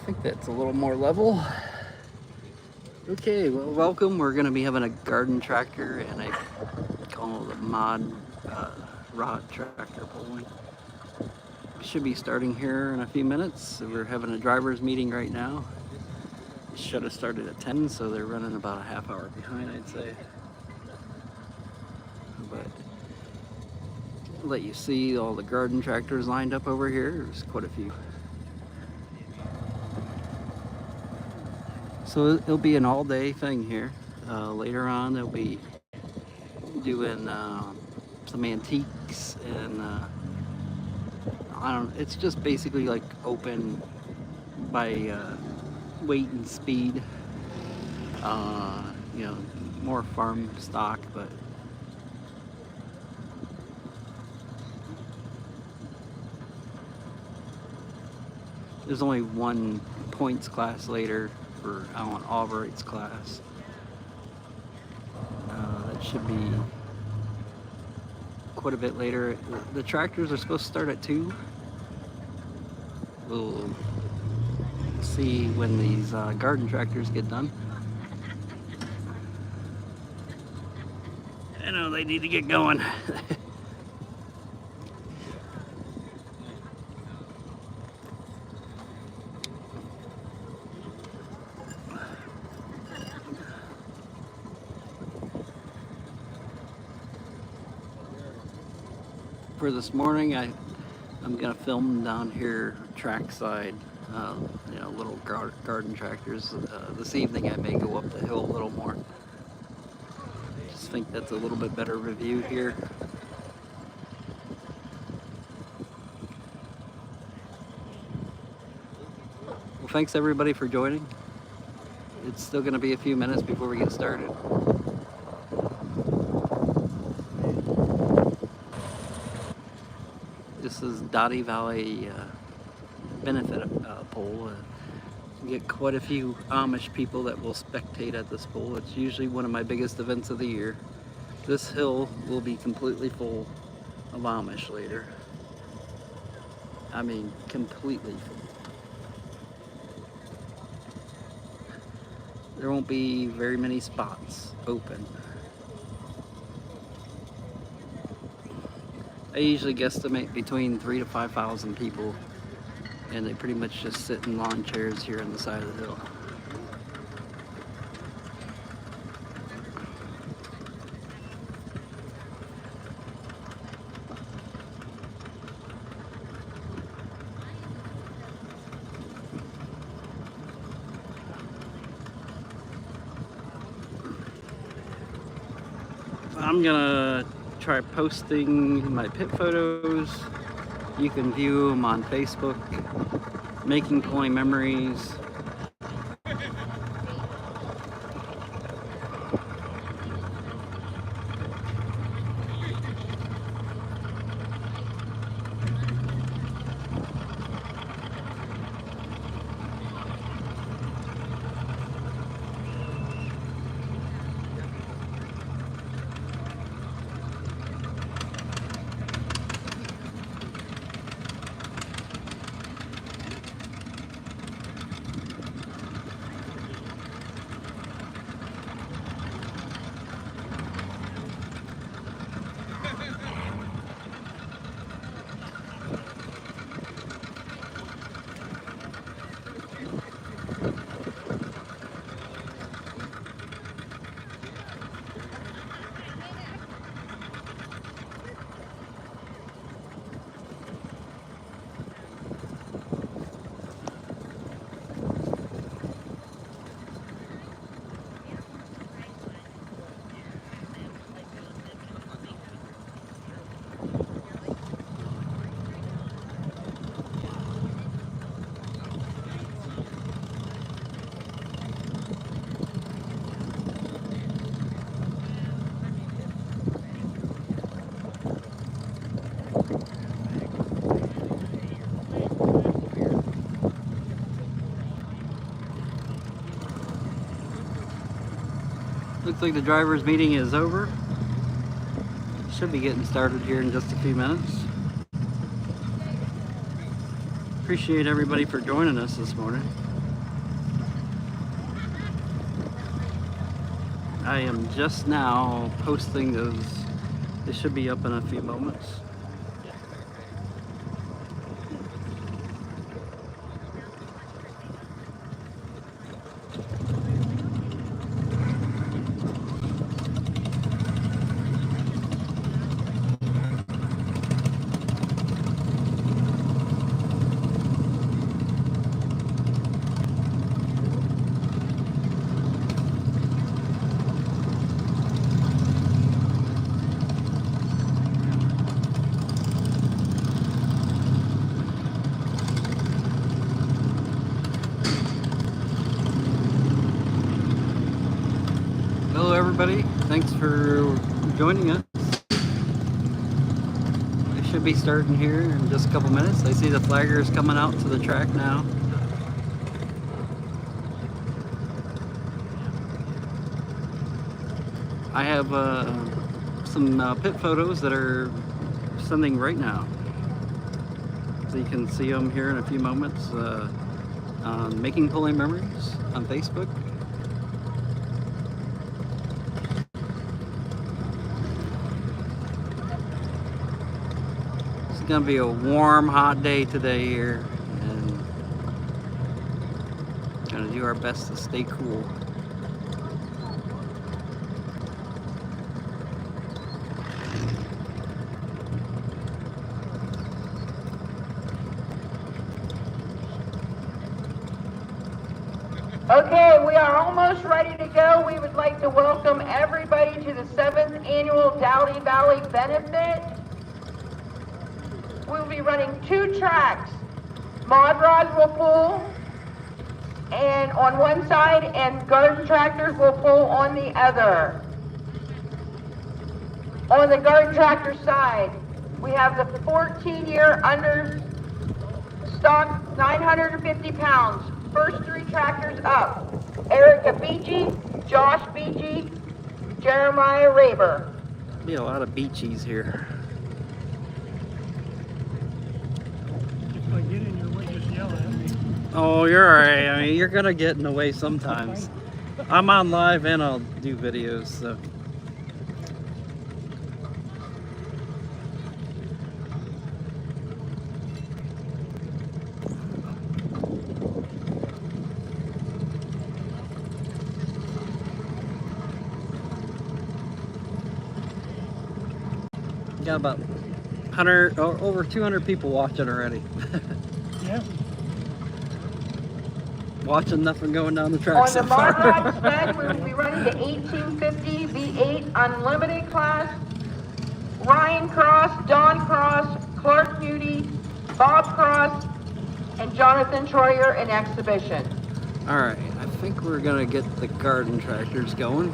think that's a little more level. Okay, well, welcome. We're going to be having a garden tractor and a call it a mod rod tractor pulling. We should be starting here in a few minutes. We're having a driver's meeting right now. It should have started at 10, so they're running about a half hour behind, I'd say. But I'll let you see all the garden tractors lined up over here. There's quite a few. So it'll be an all-day thing here. Later on, they'll be doing some antiques and it's just basically like open by weight and speed. You know, more farm stock, but there's only one points class later for Alan Albright's class. That should be quite a bit later. The tractors are supposed to start at 2. We'll see when these garden tractors get done. I know they need to get going. For this morning, I'm gonna film down here trackside, you know, little garden tractors. This evening I may go up the hill a little more. Just think that's a little bit better review here. Well, thanks everybody for joining. It's still gonna be a few minutes before we get started. This is Doughty Valley benefit poll. You get quite a few Amish people that will spectate at this poll. It's usually one of my biggest events of the year. This hill will be completely full of Amish later. I mean, completely full. There won't be very many spots open. I usually guesstimate between 3,000 to 5,000 people, and they pretty much just sit in lawn chairs here on the side of the hill. I'm gonna try posting my pit photos. You can view them on Facebook. Making Pulling Memories. Looks like the driver's meeting is over. Should be getting started here in just a few minutes. Appreciate everybody for joining us this morning. I am just now posting those. They should be up in a few moments. Hello everybody, thanks for joining us. I should be starting here in just a couple minutes. I see the flaggers coming out to the track now. I have some pit photos that are sending right now. So you can see them here in a few moments on Making Pulling Memories on Facebook. It's gonna be a warm, hot day today here, and gonna do our best to stay cool. Okay, we are almost ready to go. We would like to welcome everybody to the 7th annual Doughty Valley Benefit. We'll be running 2 tracks. Mod rods will pull and on one side, and garden tractors will pull on the other. On the garden tractor side, we have the 14-year under stock, 950 pounds. First 3 tractors up: Erica Beachy, Josh Beachy, Jeremiah Raber. Be a lot of beachies here. If I get in your way, just yell at me. Oh, you're alright. I mean, you're gonna get in the way sometimes. I'm on live and I'll do videos, so. Got about 100 or over 200 people watching already. Yeah. Watching nothing going down the track On so the far. Mod Rod sled, we will be running the 1850 V8 Unlimited class. Ryan Cross, Don Cross, Clark Beauty, Bob Cross, and Jonathan Troyer in exhibition. Alright, I think we're gonna get the garden tractors going.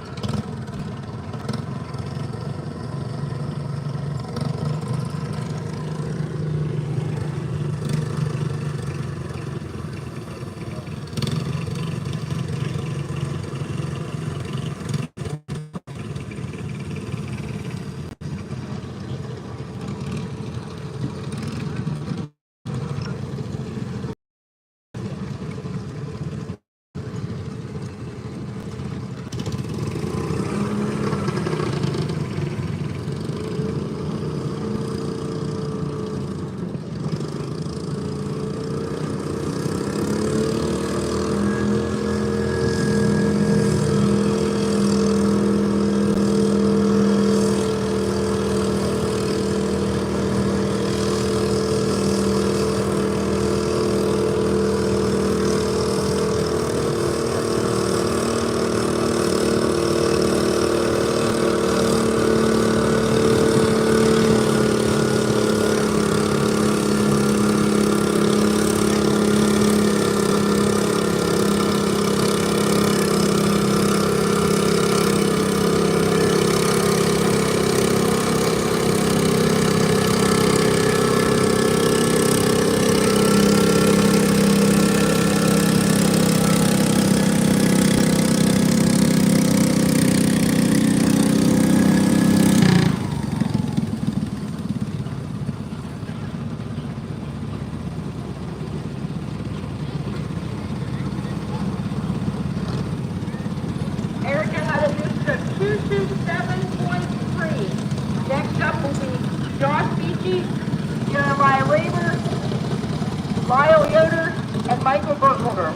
Lyle Yoder, and Michael Burkholder.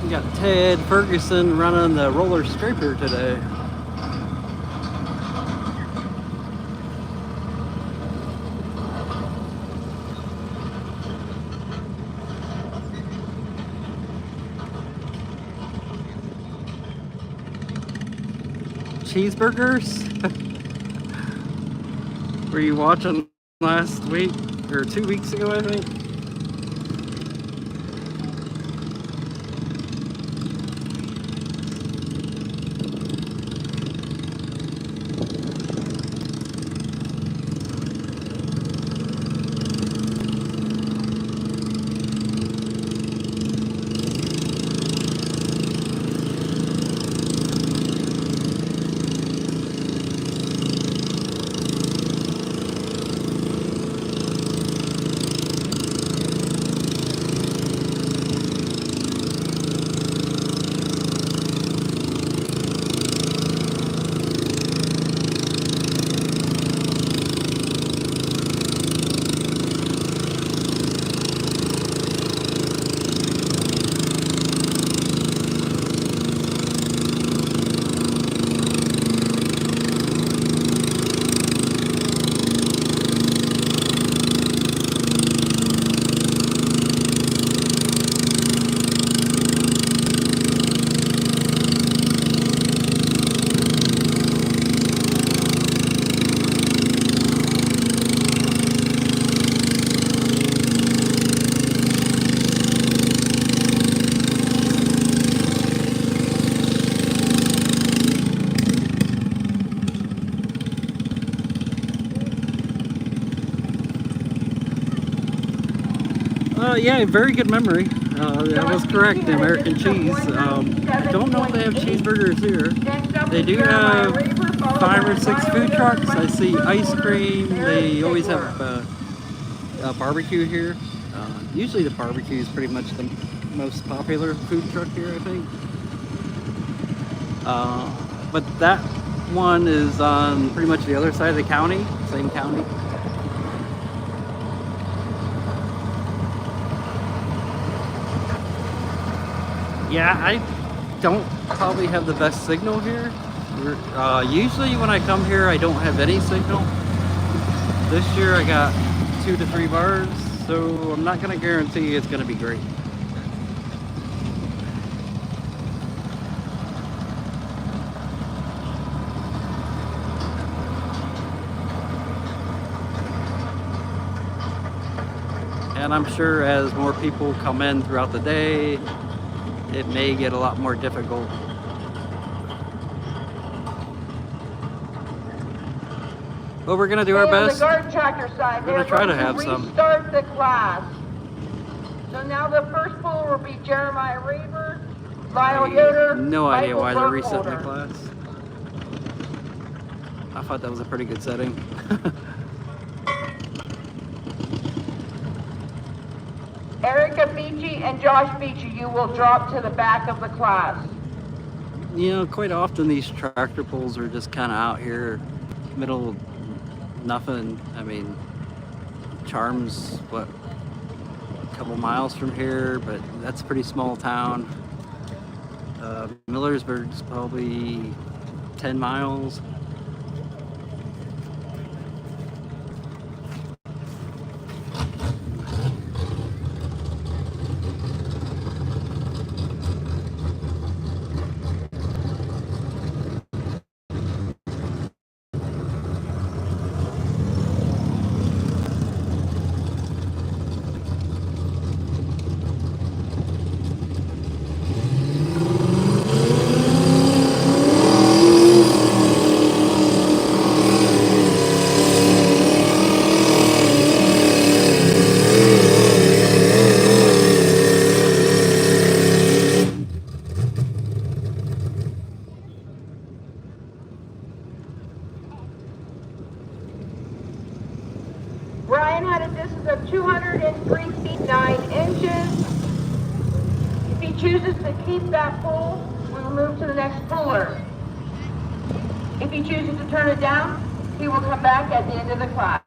We got Ted Ferguson running the roller scraper today. Cheeseburgers? Were you watching last week or 2 weeks ago, I think? Yeah, very good memory. That was correct, the American cheese. I don't know if they have cheeseburgers here. They do have 5 or 6 food trucks. I see ice cream. They always have a barbecue here. Usually the barbecue is pretty much the most popular food truck here, I think. But that one is on pretty much the other side of the county, same county. Yeah, I don't probably have the best signal here. Usually when I come here, I don't have any signal. This year I got 2 to 3 bars, so I'm not gonna guarantee it's gonna be great. And I'm sure as more people come in throughout the day, it may get a lot more difficult. But we're gonna do our best. On the guard tractor side, We're gonna try to have some. Restart the class. So now the first puller will be Jeremiah Raver, Lyle Yoder, No idea Michael why they're resetting the Burkholder. class. I thought that was a pretty good setting. Erica Beachy and Josh Beachy, you will drop to the back of the class. You know, quite often these tractor pulls are just kind of out here, middle of nothing. I mean, Charm's, what, a couple miles from here, but that's a pretty small town. Millersburg's probably 10 miles. Brian had a distance of 203 feet 9 inches. If he chooses to keep that pull, we will move to the next puller. If he chooses to turn it down, he will come back at the end of the class.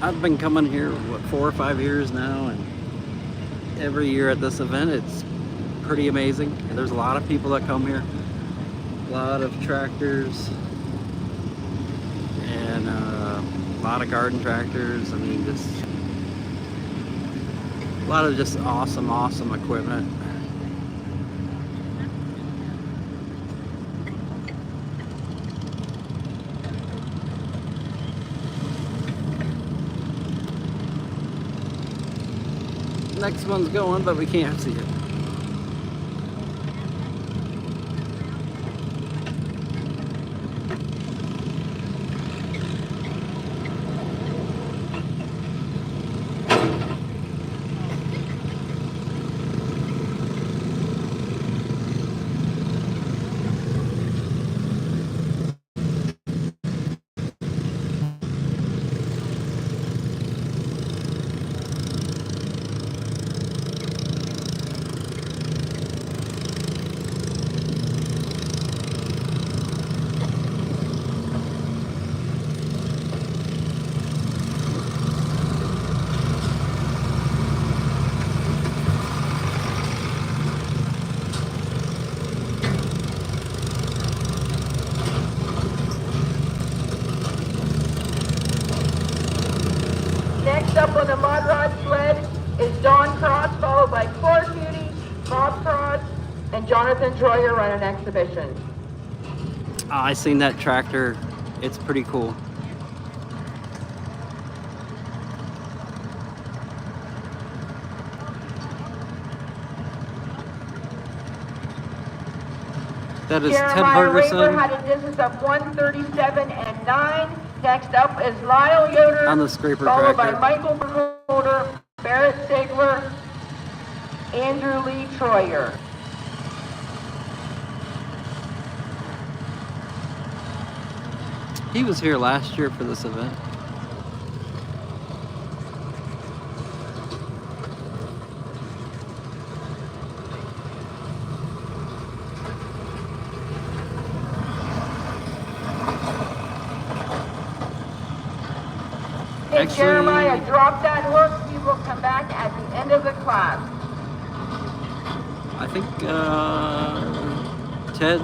I've been coming here, what, 4 or 5 years now, and every year at this event, it's pretty amazing. And there's a lot of people that come here, a lot of tractors, and a lot of garden tractors. I mean, just a lot of just awesome equipment. Next one's going, but we can't see it. Next up on the mud rod sled is Don Cross, followed by Clark Beauty, Bob Cross, and Jonathan Troyer run an exhibition. I seen that tractor. It's pretty cool. That is Ted Jeremiah Raver Ferguson had a distance of 137 and 9. Next up is Lyle Yoder, on the scraper followed tractor. by Michael Berholder, Barrett Sigler, Andrew Lee Troyer. He was here last year for this event. If Jeremiah drop that hook, he will come back at the end of the class. I think Ted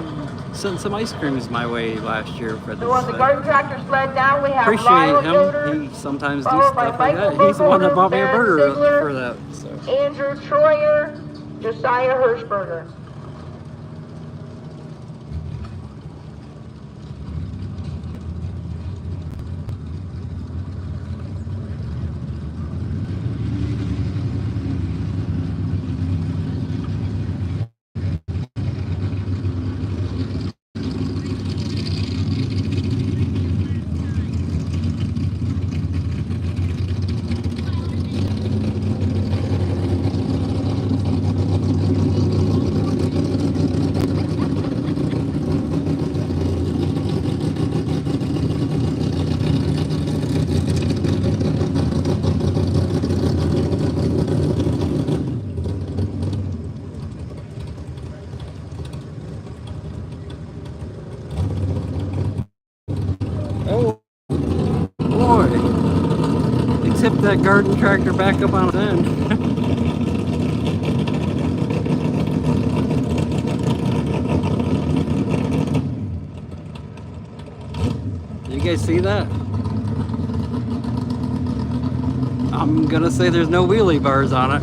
sent some ice creams my way last year for this So on the event. garden tractor sled now, we have Appreciate Lyle him. Yoder, He sometimes do followed by stuff like that. Michael He's the one that bought me a Berholder, burger Barrett for Sigler, that. So. Andrew Troyer, Josiah Hirschberger. that garden tractor back up on its end. You guys see that? I'm gonna say there's no wheelie bars on it.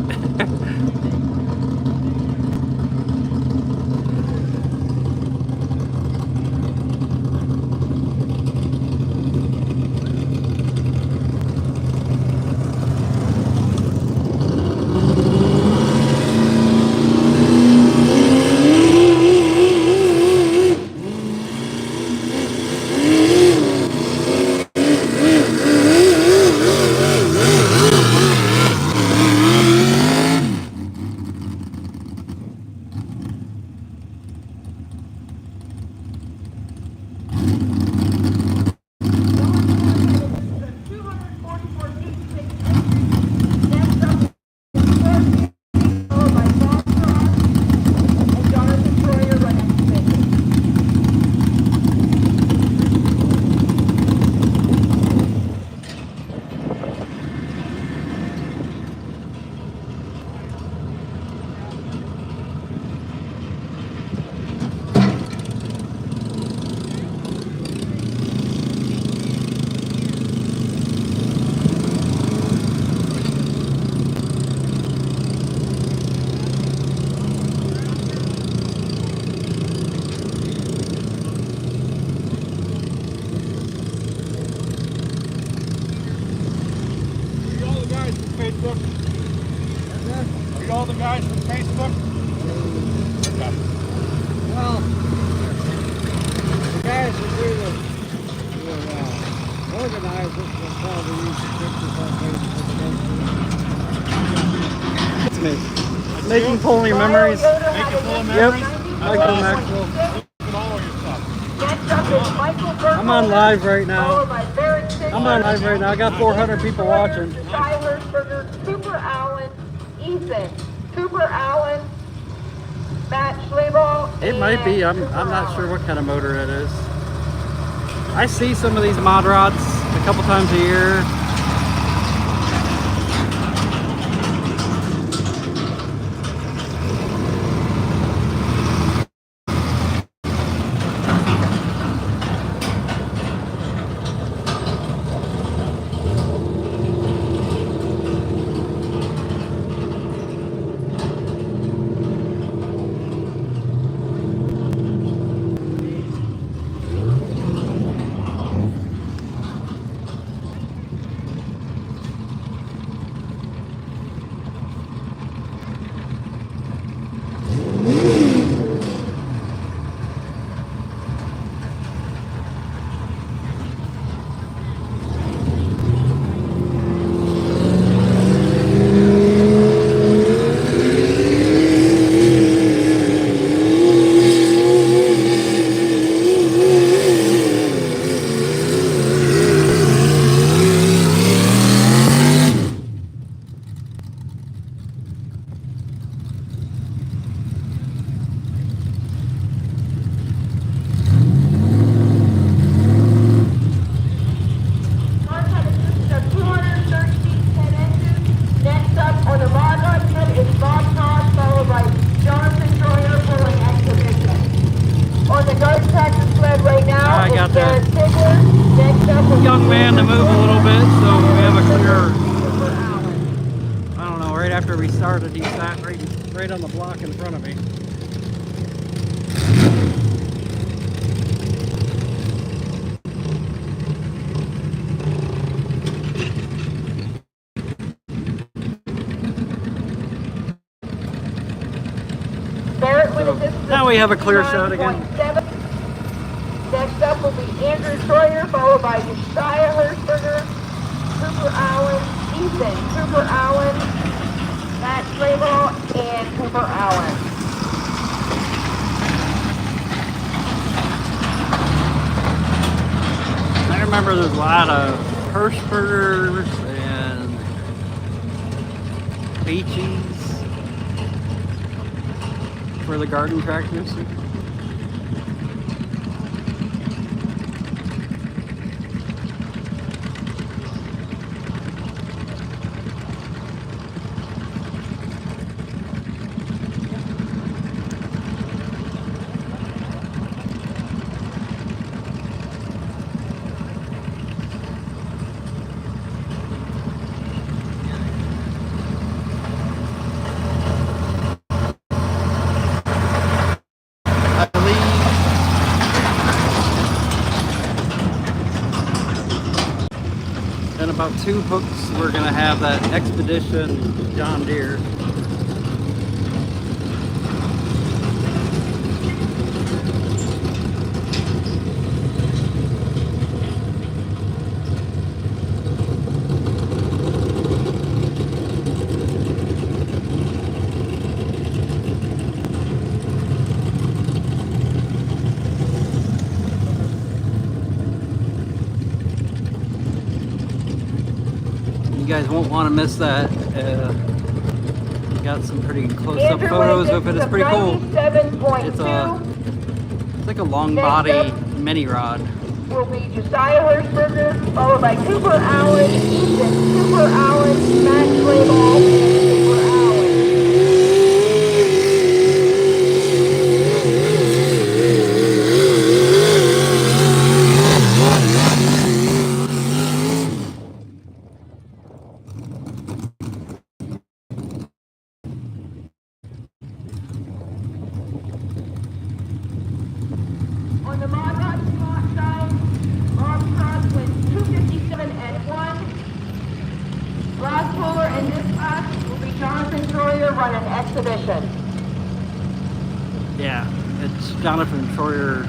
Facebook? Read all the guys from Facebook? Okay. Well, the guys who do the organize it will probably use the pictures on Facebook. It's me. Making polling memories. Making full of Yep. memories? Michael Maxwell. Look at all your stuff. Next up is Michael Burkle. I'm on live right now. Followed by Barrett Singer, I'm on live right now. I got 400 people watching. Ty Hershberger, Cooper Allen, Ethan, Cooper Allen, Matt Schlebel. It might be. I'm not sure what kind of motor it is. I see some of these mod rods a couple times a year. Mark had a system of 213 head engines. Next up on the mod rod head is Bob Todd, followed by Jonathan Troyer pulling expedition. On the guard tractor sled right now I got is that Barrett Singer. Next up will be young man to move a little bit, so we have a clear. Cooper Allen. I don't know. Right after we started, he sat right on the block in front of me. Barrett with assistance Now we have a of clear shot again. 69.7. Next up will be Andrew Troyer, followed by Josiah Hershberger, Cooper Allen, Ethan, Cooper Allen, Matt Schlebel, and Cooper Allen. I remember there's a lot of Hirschbergers and Beachies for the garden tractors. about 2 hooks, we're gonna have that Expedition John Deere. You guys won't want to miss that. Got some pretty close-up Andrew, photos of it. It's pretty cool. 97.2 It's like a long body mini rod. will be Josiah Hirschberger, followed by Cooper Allen, Ethan Cooper Allen, Matt Slayball, and Cooper Allen. On the Mod Rod slot side, Rob Cross went 257 and 1. Ross Fuller in this class will be Jonathan Troyer running exhibition. Yeah, it's Jonathan Troyer.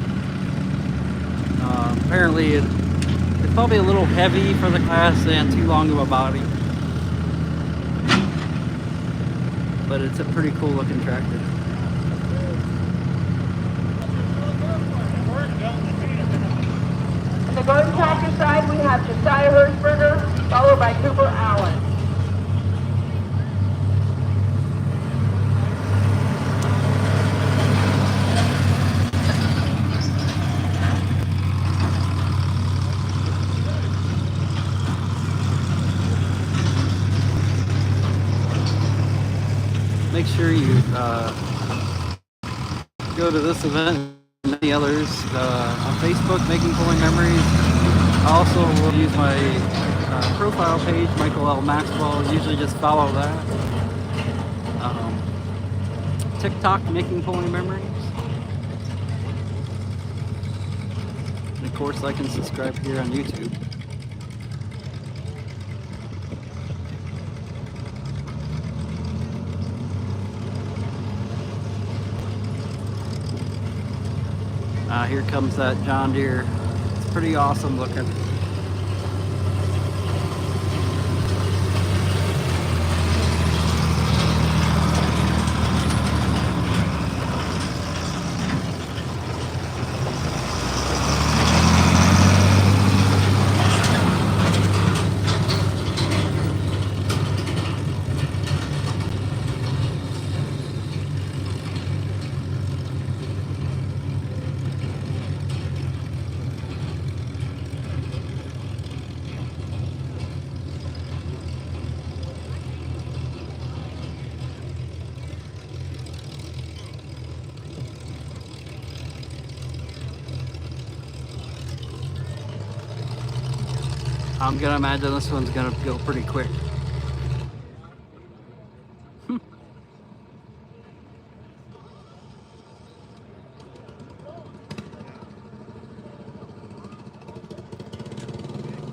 Apparently it's probably a little heavy for the class and too long of a body. But it's a pretty cool looking tractor. On the garden tractor side, we have Josiah Hirschberger, followed by Cooper Allen. Make sure you go to this event and many others on Facebook, Making Pulling Memories. I also will use my profile page, Michael L. Maxwell. Usually just follow that. TikTok, Making Pulling Memories. And of course, I can subscribe here on YouTube. Here comes that John Deere. It's pretty awesome looking. I'm gonna imagine this one's gonna go pretty quick.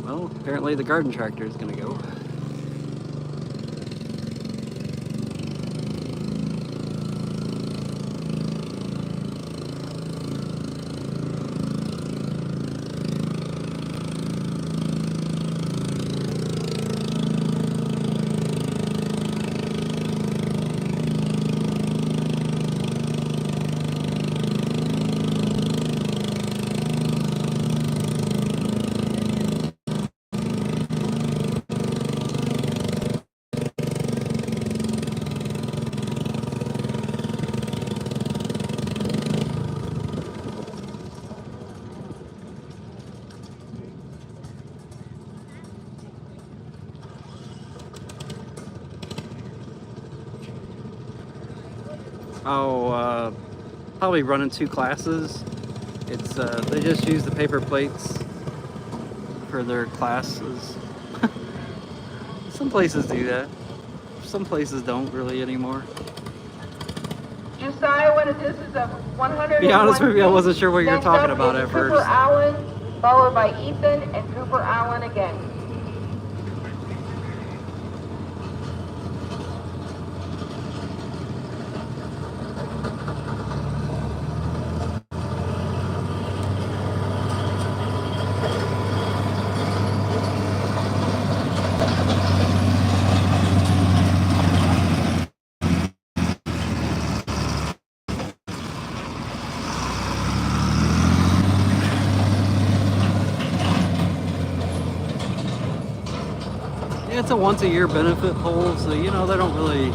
Well, apparently the garden tractor is gonna go. Probably running 2 classes. It's they just use the paper plates for their classes. Some places do that. Some places don't really anymore. Josiah, what is this? Is a 100. To be honest with you, I wasn't sure what you were Next talking up about is at Cooper first. Allen, followed by Ethan and Cooper Allen again. It's a once a year benefit poll, so you know they don't really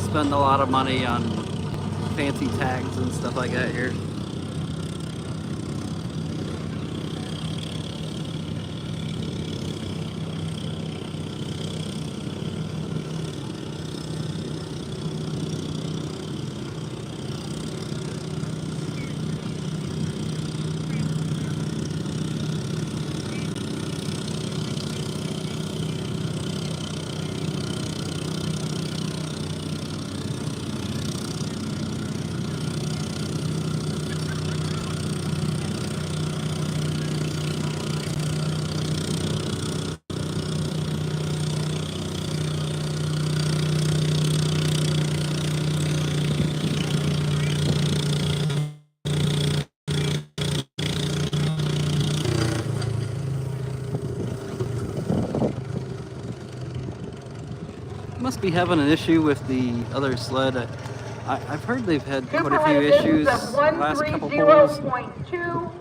spend a lot of money on fancy tags and stuff like that here. Must be having an issue with the other sled. I've heard they've had quite Cooper a few had a distance issues of the last couple polls. 130.2.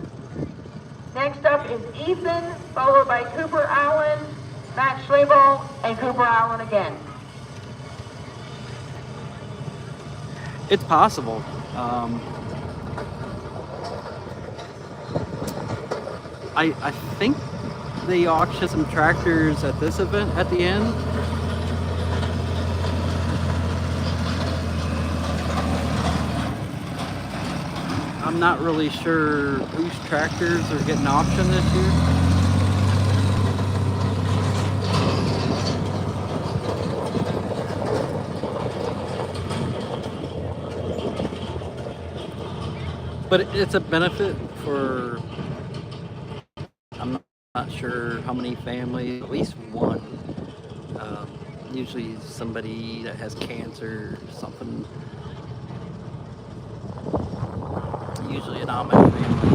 Next up is Ethan, followed by Cooper Allen, Matt Schlabel, and Cooper Allen again. It's possible. I think they auctioned some tractors at this event at the end. I'm not really sure whose tractors are getting auctioned this year. But it's a benefit for, I'm not sure how many families, at least one. Usually somebody that has cancer or something. Usually an Amish family.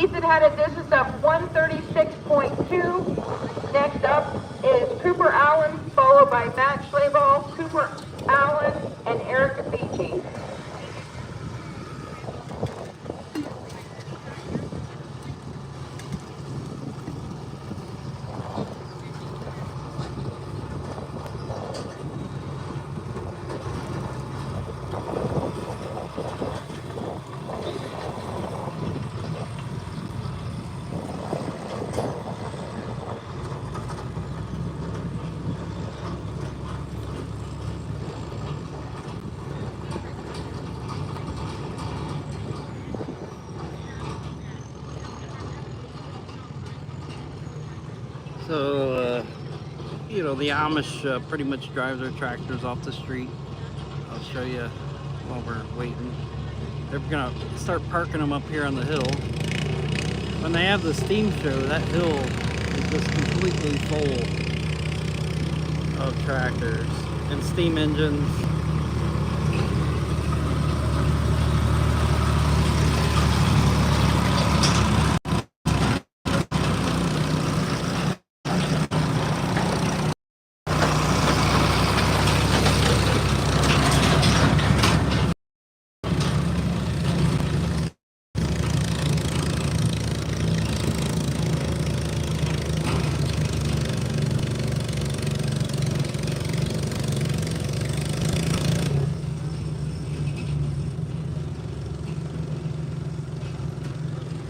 Ethan had a distance of 136.2. Next up is Cooper Allen, followed by Matt Schlabel, Cooper Allen, and Erica Beachy. So, you know, the Amish pretty much drive their tractors off the street. I'll show you while we're waiting. They're gonna start parking them up here on the hill. When they have the steam show, that hill is just completely full of tractors and steam engines.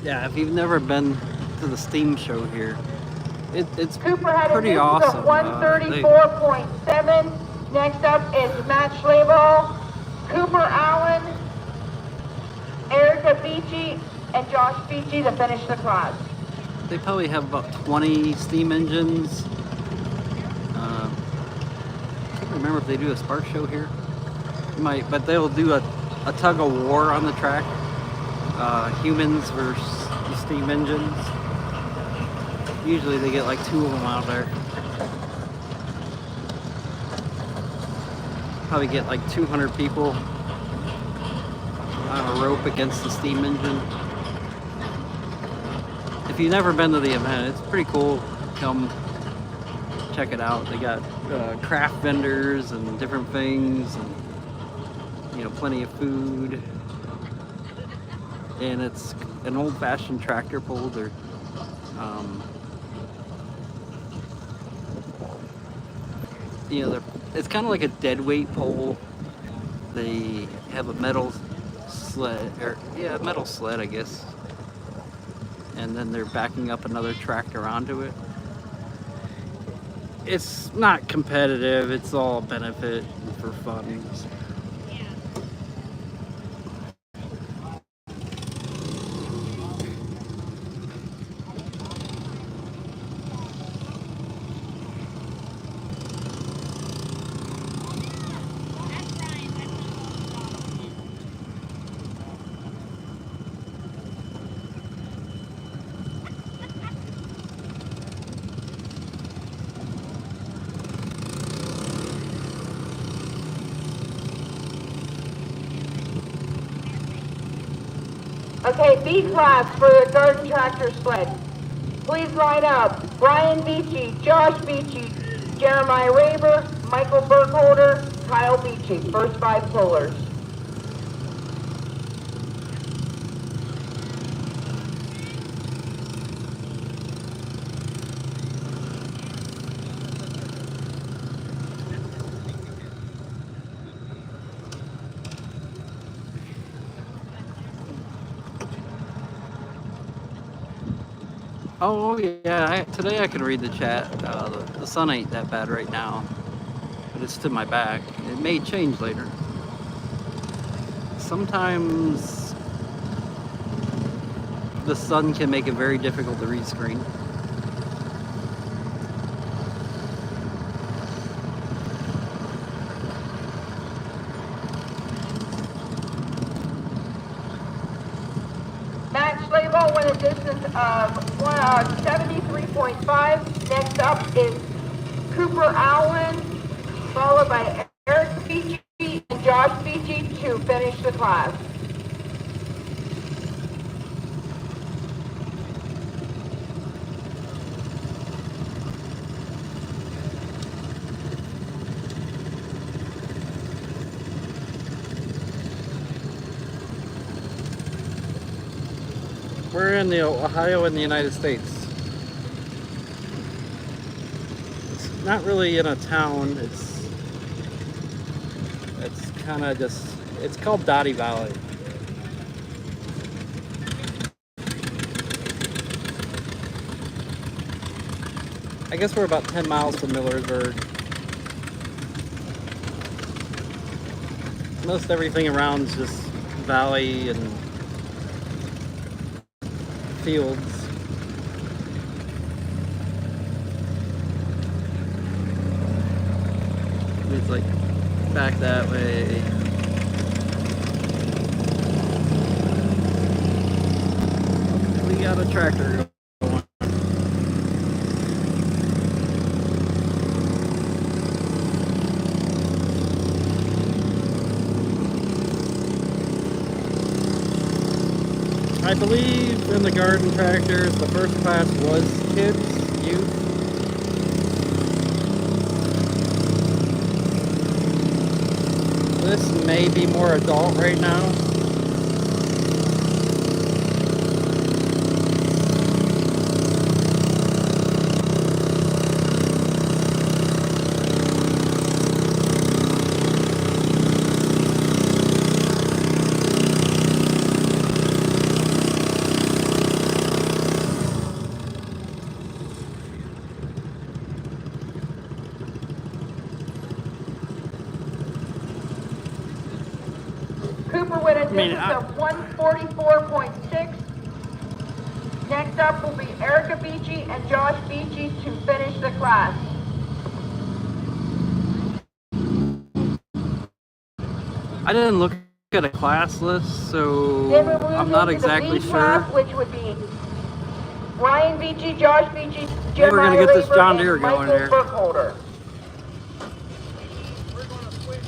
Yeah, if you've never been to the steam show here, it's Cooper had pretty a distance awesome. of 134.7. Next up is Matt Schlabel, Cooper Allen, Erica Beachy, and Josh Beachy to finish the class. They probably have about 20 steam engines remember if they do a spark show here. You might, but they'll do a tug of war on the track. Humans versus the steam engines. Usually they get like 2 of them out there. Probably get like 200 people on a rope against the steam engine. If you've never been to the event, it's pretty cool. Come check it out. They got craft vendors and different things, and you know, plenty of food. And it's an old-fashioned tractor pull. They're you know, it's kind of like a dead weight pole. They have a metal sled, or yeah, a metal sled, I guess. And then they're backing up another tractor onto it. It's not competitive, it's all benefit for fun. Okay, B class for the garden tractor sled. Please line up. Brian Beachy, Josh Beachy, Jeremiah Raber, Michael Burkholder, Kyle Beachy. First 5 pullers. Oh yeah, today I can read the chat. The sun ain't that bad right now, but it's to my back. It may change later. Sometimes the sun can make it very difficult to read screen. Max Schlabel went a distance of 73.5. Next up is Cooper Allen, followed by Eric Beachy and Josh Beachy to finish the class. We're in the Ohio in the United States. It's not really in a town. It's kind of just, it's called Doughty Valley. I guess we're about 10 miles from Millersburg. Most everything around is just valley and fields. It's like back that way. We got a tractor going. I believe in the garden tractors, the first class was kids, youth. This may be more adult right now. Cooper with a distance of 144.6. Next up will be Erica Beachy and Josh Beachy to finish the class. I didn't look at a class list, so Then we'll move I'm not into the exactly B sure. class, which would be Ryan Beachy, Josh Beachy, Hey, we're gonna Jeremiah get this Raver, John Deere and going Michael here. Burkholder. We're going to switch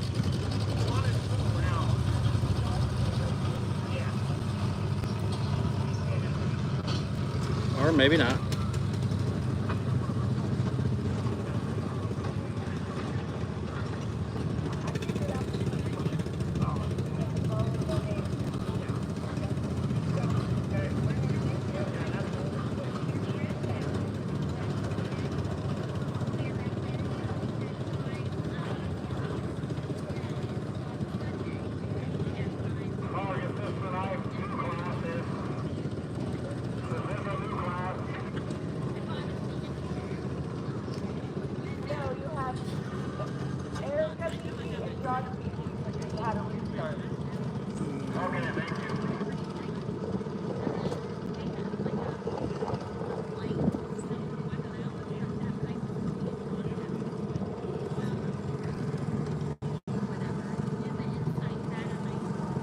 1 and 2 for now. Or maybe not. No, you have Erica Beachy and Josh Beachy, so you had a restart.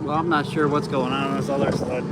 Well, I'm not sure what's going on this other side.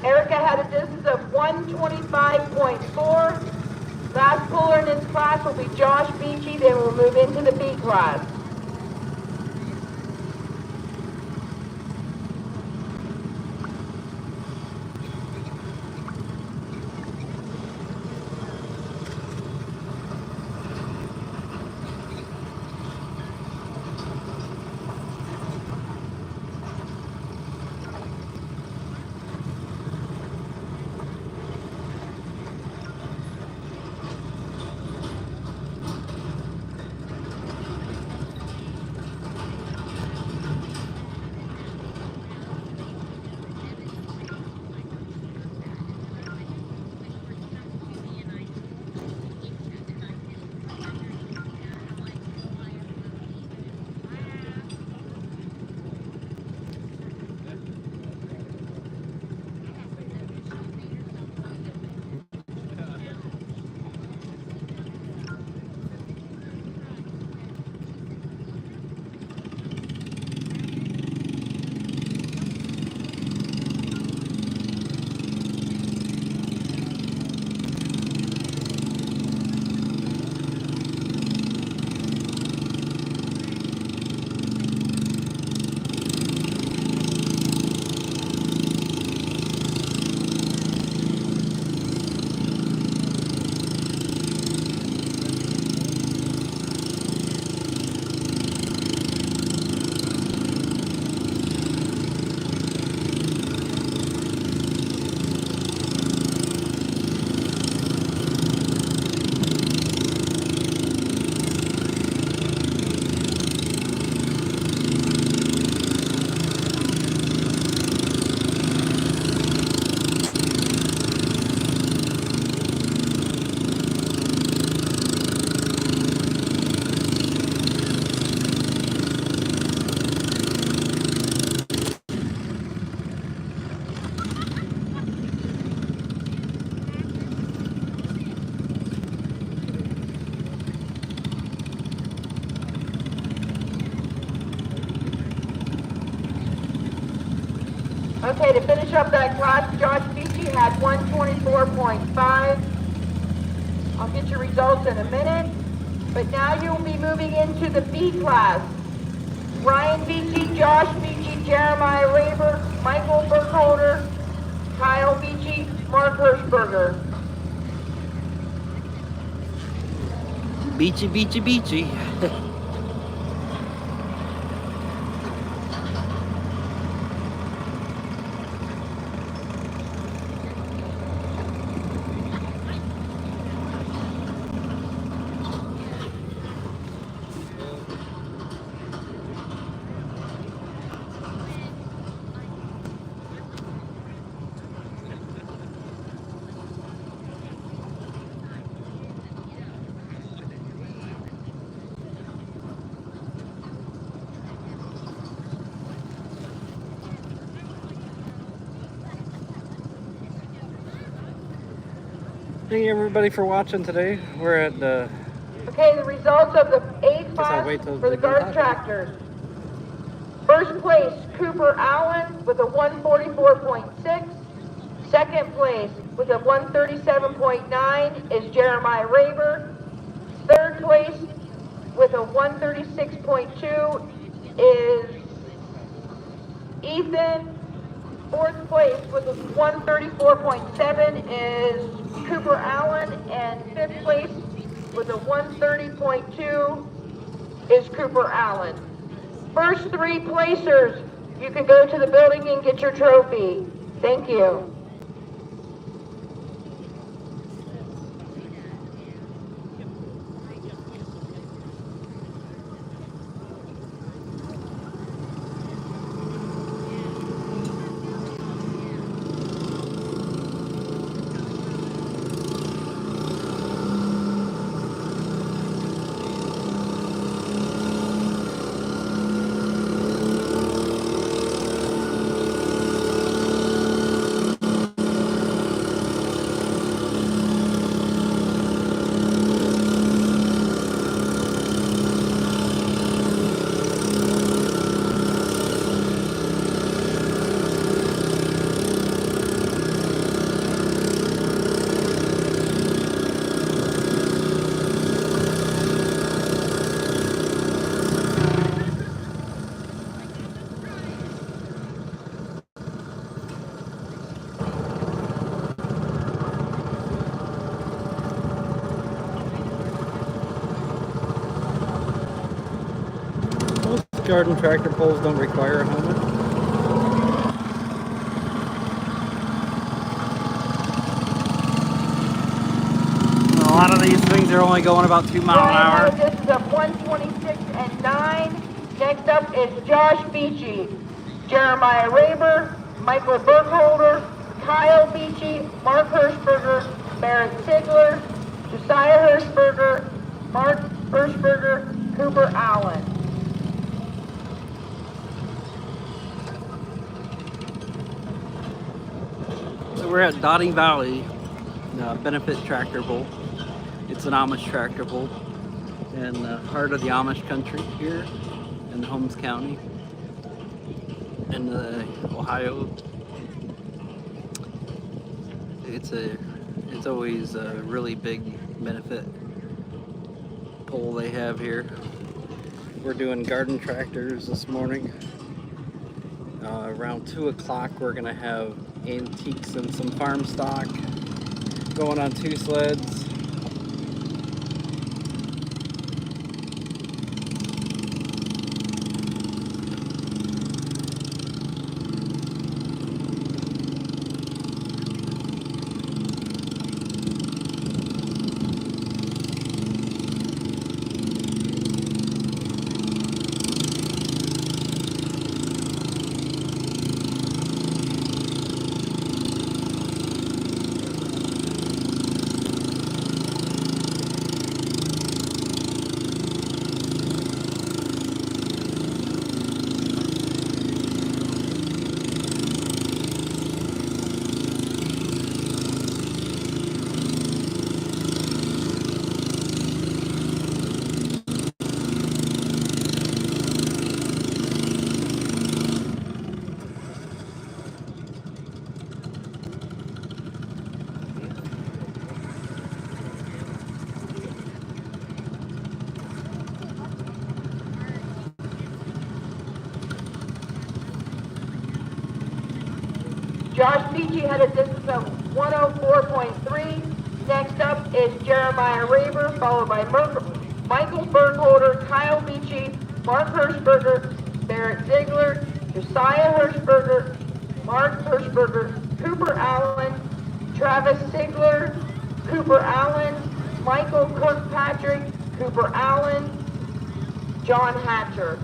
Erica had a distance of 125.4. Last puller in this class will be Josh Beachy, then we'll move into the B class. Okay, to finish up that class, Josh Beachy had 124.5. I'll get your results in a minute. But now you'll be moving into the B class. Ryan Beachy, Josh Beachy, Jeremiah Raver, Michael Burkholder, Kyle Beachy, Mark Hirschberger. Beachy, beachy, beachy. Thank you everybody for watching today. We're at the. Okay, the results of the A Guess I'll class wait till for they the go garden talking. tractors. First place, Cooper Allen with a 144.6. Second place with a 137.9 is Jeremiah Raber. Third place with a 136.2 is Ethan. Fourth place with a 134.7 is Cooper Allen, and fifth place with a 130.2 is Cooper Allen. First three placers, you can go to the building and get your trophy. Thank you. Most garden tractor poles don't require a helmet. A lot of these things are only going about 2 miles an Brian had a hour. distance of 126 and 9. Next up is Josh Beachy, Jeremiah Raber, Michael Burkholder, Kyle Beachy, Mark Hirschberger, Barrett Sigler, Josiah Hirschberger, Mark Hirschberger, Cooper Allen. So we're at Doughty Valley Benefit Tractor Bowl. It's an Amish tractor bowl in the heart of the Amish country here in Holmes County in Ohio. It's always a really big benefit pole they have here. We're doing garden tractors this morning. Around 2 o'clock we're gonna have antiques and some farm stock going on 2 sleds. Josh Beachy had a distance of 104.3. Next up is Jeremiah Raber, followed by Michael Burkholder, Kyle Beachy, Mark Hirschberger, Barrett Ziegler, Josiah Hirschberger, Mark Hirschberger, Cooper Allen, Travis Ziegler, Cooper Allen, Michael Kirkpatrick, Cooper Allen, John Hatcher.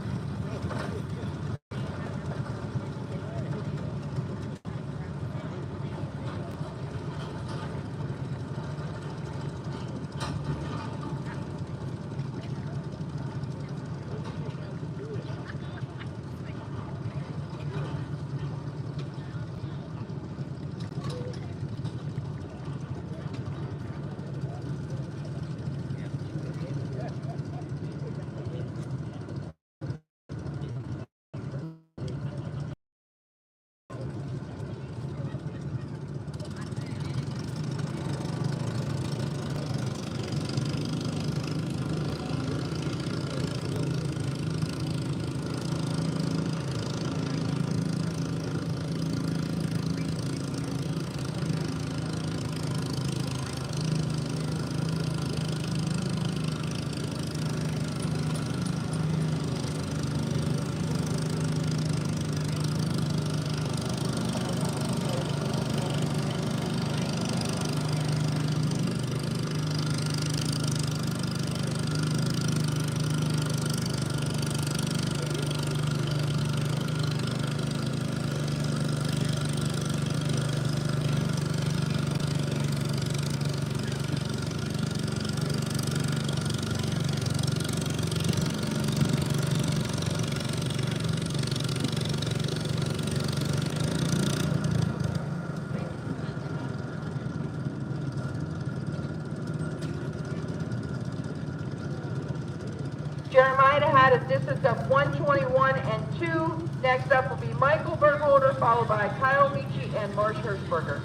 Oneida had a distance of 121 and 2. Next up will be Michael Bergholder, followed by Kyle Michi and Marsh Hirschberger.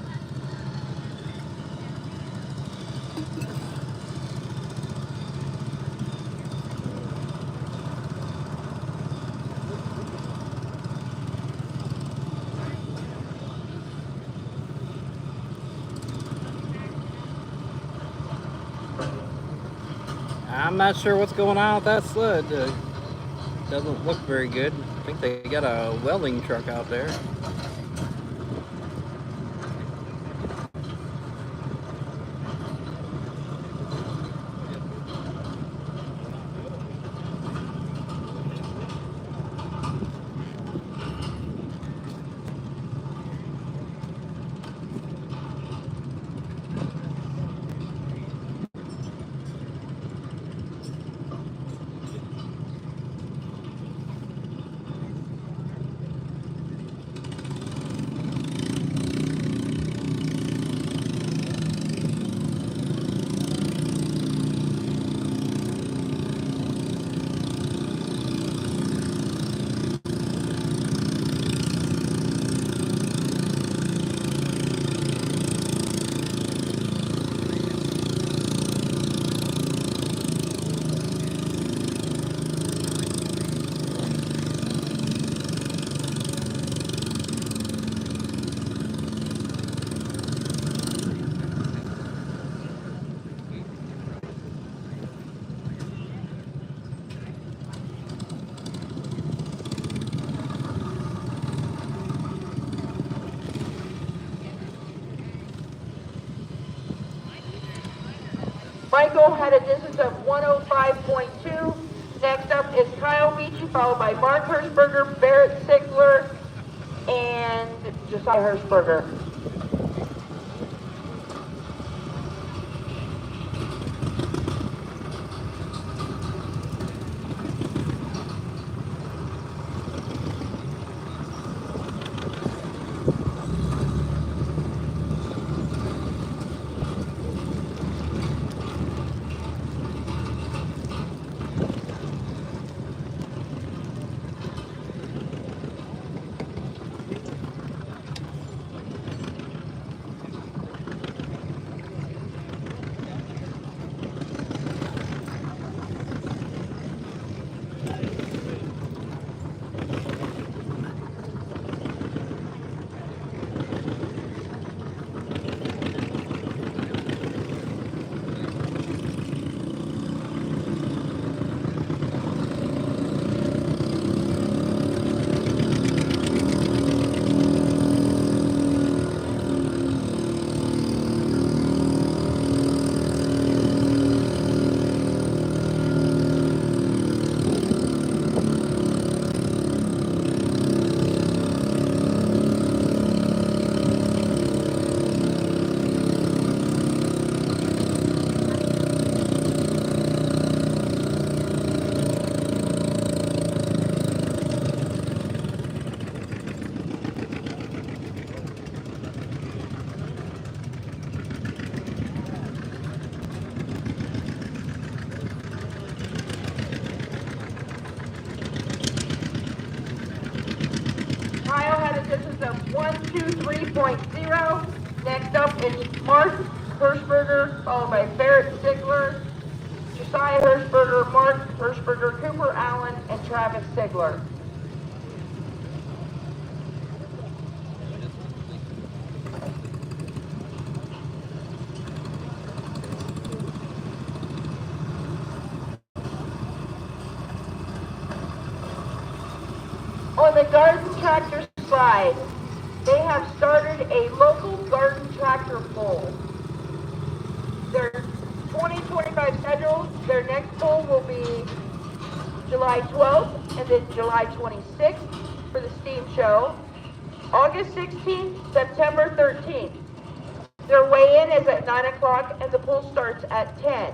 I'm not sure what's going on with that sled. Doesn't look very good. I think they got a welding truck out there. Michael had a distance of 105.2. Next up is Kyle Michi, followed by Mark Hirschberger, Barrett Sigler, and Josiah Hirschberger. Kyle had a distance of 123.0. Next up is Mark Hirschberger, followed by Barrett Sigler, Josiah Hirschberger, Mark Hirschberger, Cooper Allen, and Travis Sigler. On the garden tractor side, they have started a local garden tractor pull. Their 2025 schedule, their next pull will be July 12th and then July 26th for the steam show. August 16th, September 13th. Their weigh-in is at 9 o'clock and the pull starts at 10.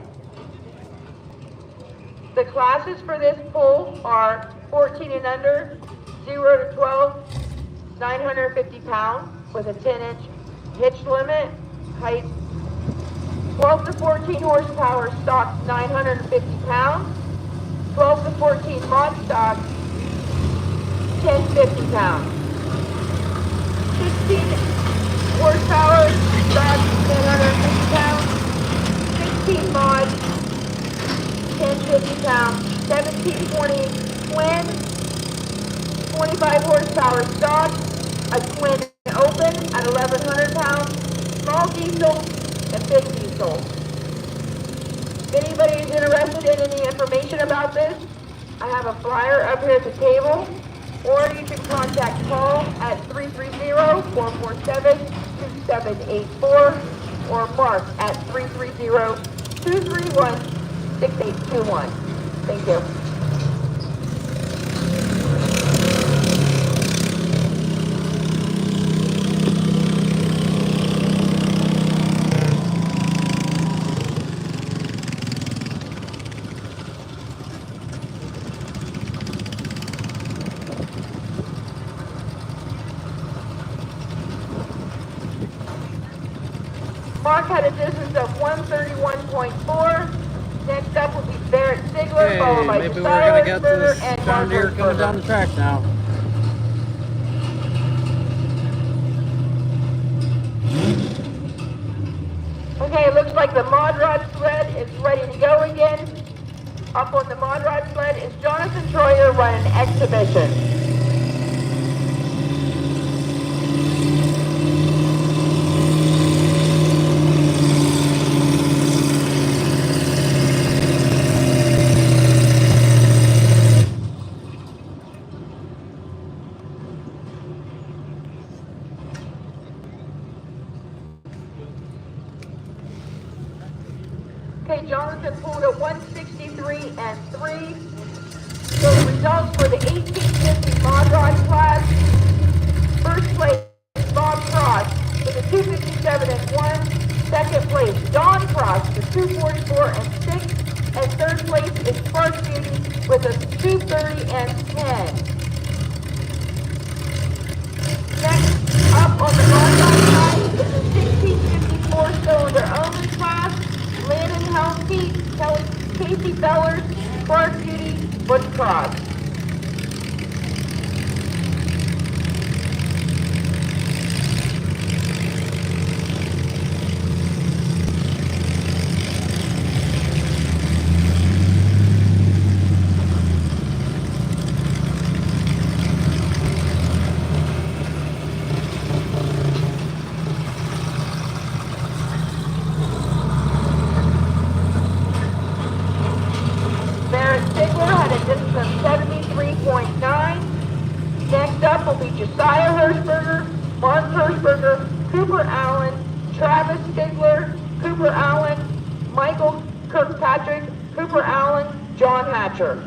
The classes for this pull are 14 and under, 0 to 12, 950 pounds with a 10-inch hitch limit, height 12 to 14 horsepower, stock 950 pounds. 12 to 14 mod stock, 1050 pounds. 16 horsepower, stock, 1050 pounds. 16 mod, 1050 pounds. 1720 twin, 25 horsepower stock, a twin open at 1100 pounds, small diesel and big diesel. If anybody is interested in any information about this, I have a flyer up here at the table, or you can contact Paul at 330-447-2784 or Mark at 330-231-6821. Thank you. Mark had a distance of 131.4. Next up will be Barrett Sigler, followed by maybe we're gonna get Josiah this and John Deere Mark coming down the track now. Okay, it looks like the mod rod sled is ready to go again. Up on the mod rod sled is Jonathan Troyer running exhibition. Okay, Jonathan pulled a 163 and 3. So the results for the 1850 mod rod class. First place, Bob Cross with a 257 and 1. Second place, Don Cross with 244 and 6. And third place is Spark Beauty with a 230 and 10. Next up on the mod rod side is the 1654 cylinder only class. Landon Helmke, Casey Bellers, Spark Beauty, Butch Cross. Sigler had a distance of 73.9. Next up will be Josiah Hirschberger, Mark Hirschberger, Cooper Allen, Travis Stigler, Cooper Allen, Michael Kirkpatrick, Cooper Allen, John Hatcher.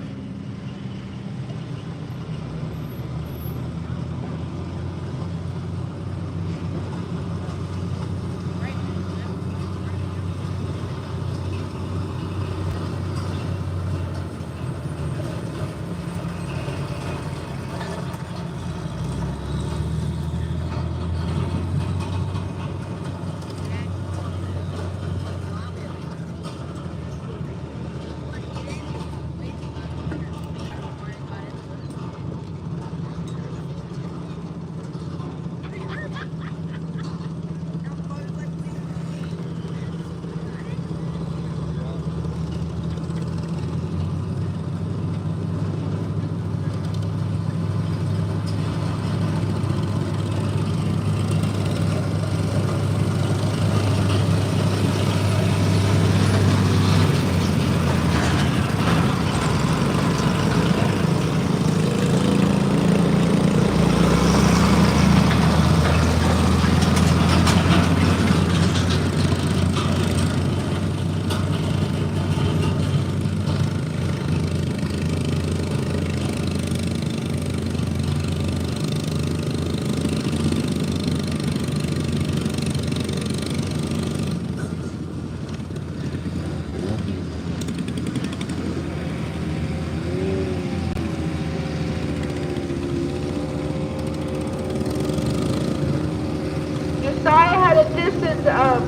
Josiah had a distance of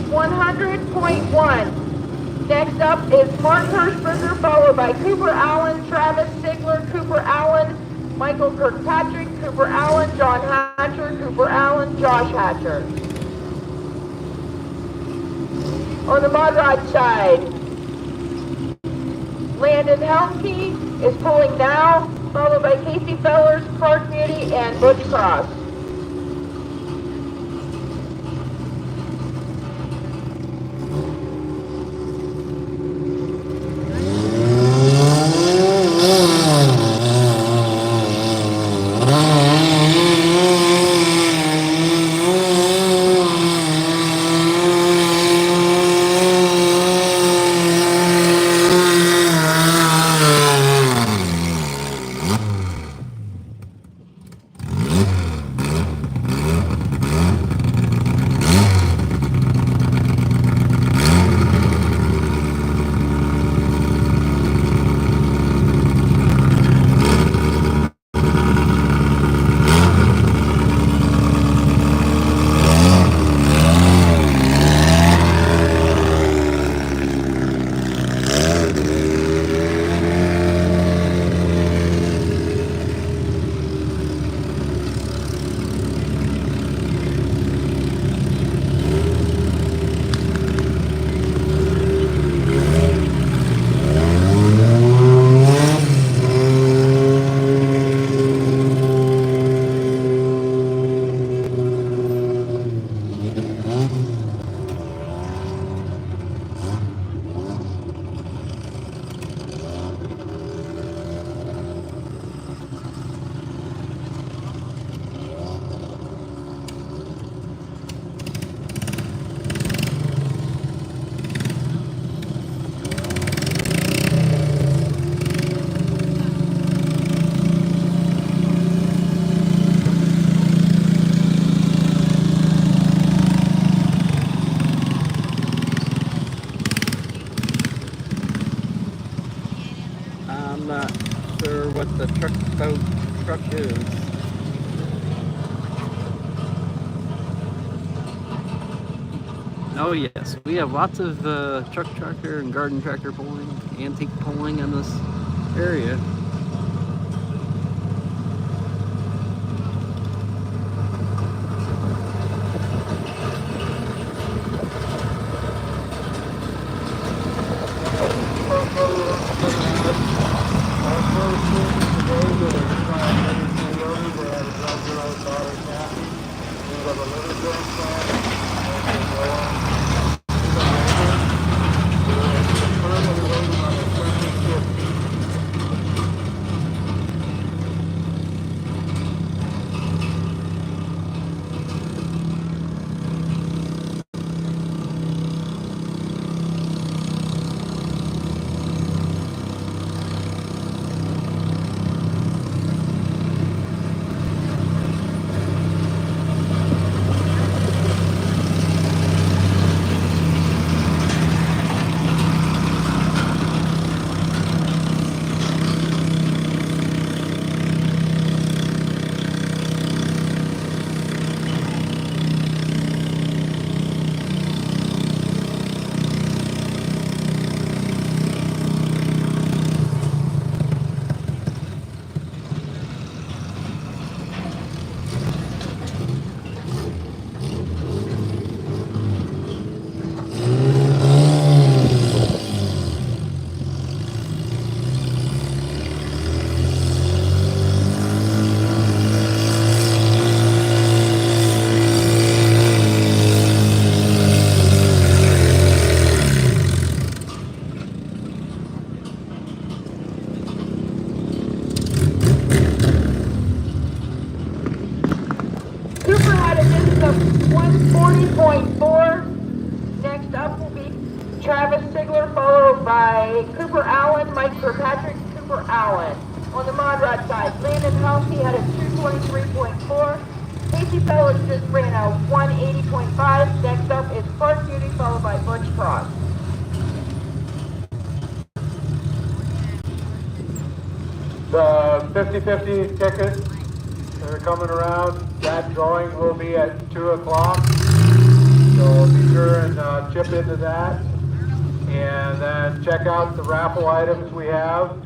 100.1. Next up is Mark Hirschberger, followed by Cooper Allen, Travis Sigler, Cooper Allen, Michael Kirkpatrick, Cooper Allen, John Hatcher, Cooper Allen, Josh Hatcher. On the mud rod side, Landon Helmke is pulling now, followed by Casey Fellers, Clark Beauty, and Butch Cross. I'm not sure what the truck is. Oh yes, we have lots of truck tractor and garden tractor pulling, antique pulling in this area. Cooper had a distance of 140.4. Next up will be Travis Sigler, followed by Cooper Allen, Mike Kirkpatrick, Cooper Allen. On the mod rod side, Landon Helmke had a 223.4. Casey Fellers just ran a 180.5. Next up is Clark Beauty, followed by Butch Cross. The 50-50 tickets that are coming around, that drawing will be at 2 o'clock. So be sure and chip into that. And then check out the raffle items we have.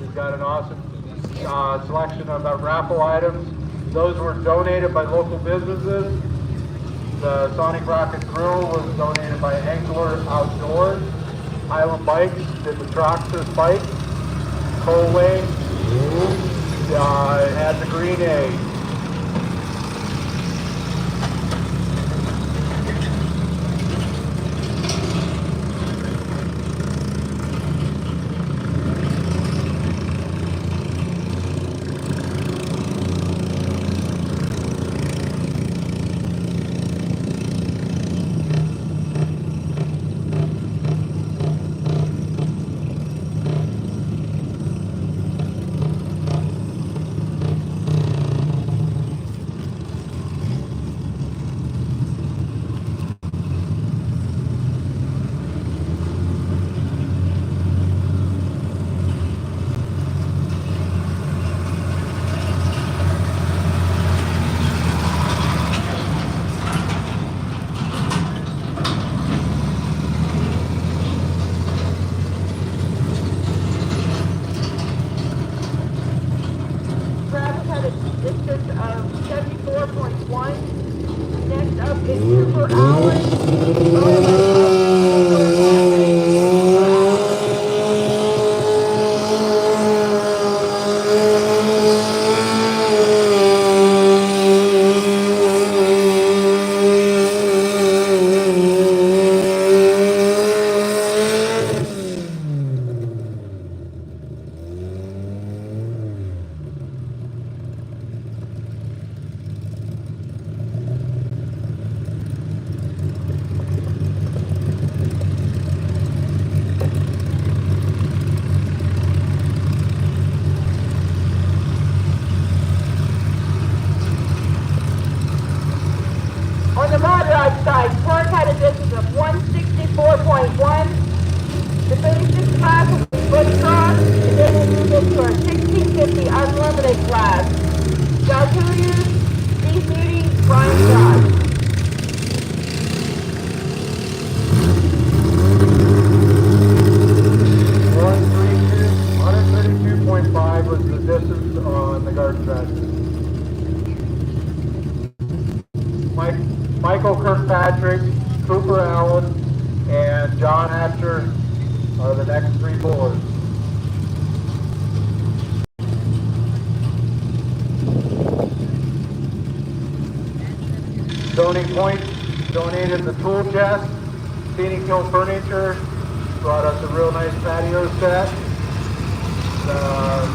We've got an awesome selection of our raffle items. Those were donated by local businesses. The Sonic Rocket Grill was donated by Angler Outdoors. Highland Bikes did the Troxer bike. Colway had the Green Egg. Travis had a distance of 74.1. Next up is Cooper Allen. On the mod rod side, Clark had a distance of 164.1. To finish this class will be Bush Cross, and then we'll move into our 1650 Unlimited class. Doughty, Steve Beauty, Ryan Cross. 132.5 was the distance on the garden tractor. Michael Kirkpatrick, Cooper Allen, and John Hatcher are the next three pullers. Zoning Point donated the tool chest. Scenic Hill Furniture brought us a real nice patio set. The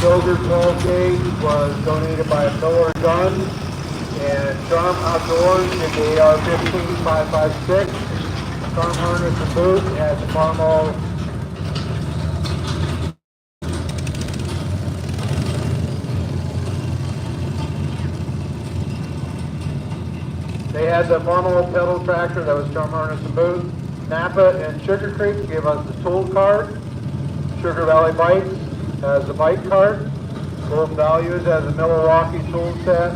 Silver 12 gauge was donated by Miller Guns. And Charm Outdoors in the AR-15-556. Charm Harness and Boot at the Farmall. They had the Farmall pedal tractor that was Charm Harness and Boot. Napa and Sugar Creek gave us the tool cart. Sugar Valley Bikes has the bike cart. Golden Values has a Milwaukee tool set.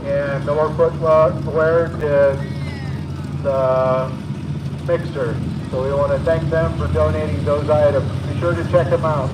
And Miller Footwear did the mixer. So we want to thank them for donating those items. Be sure to check them out.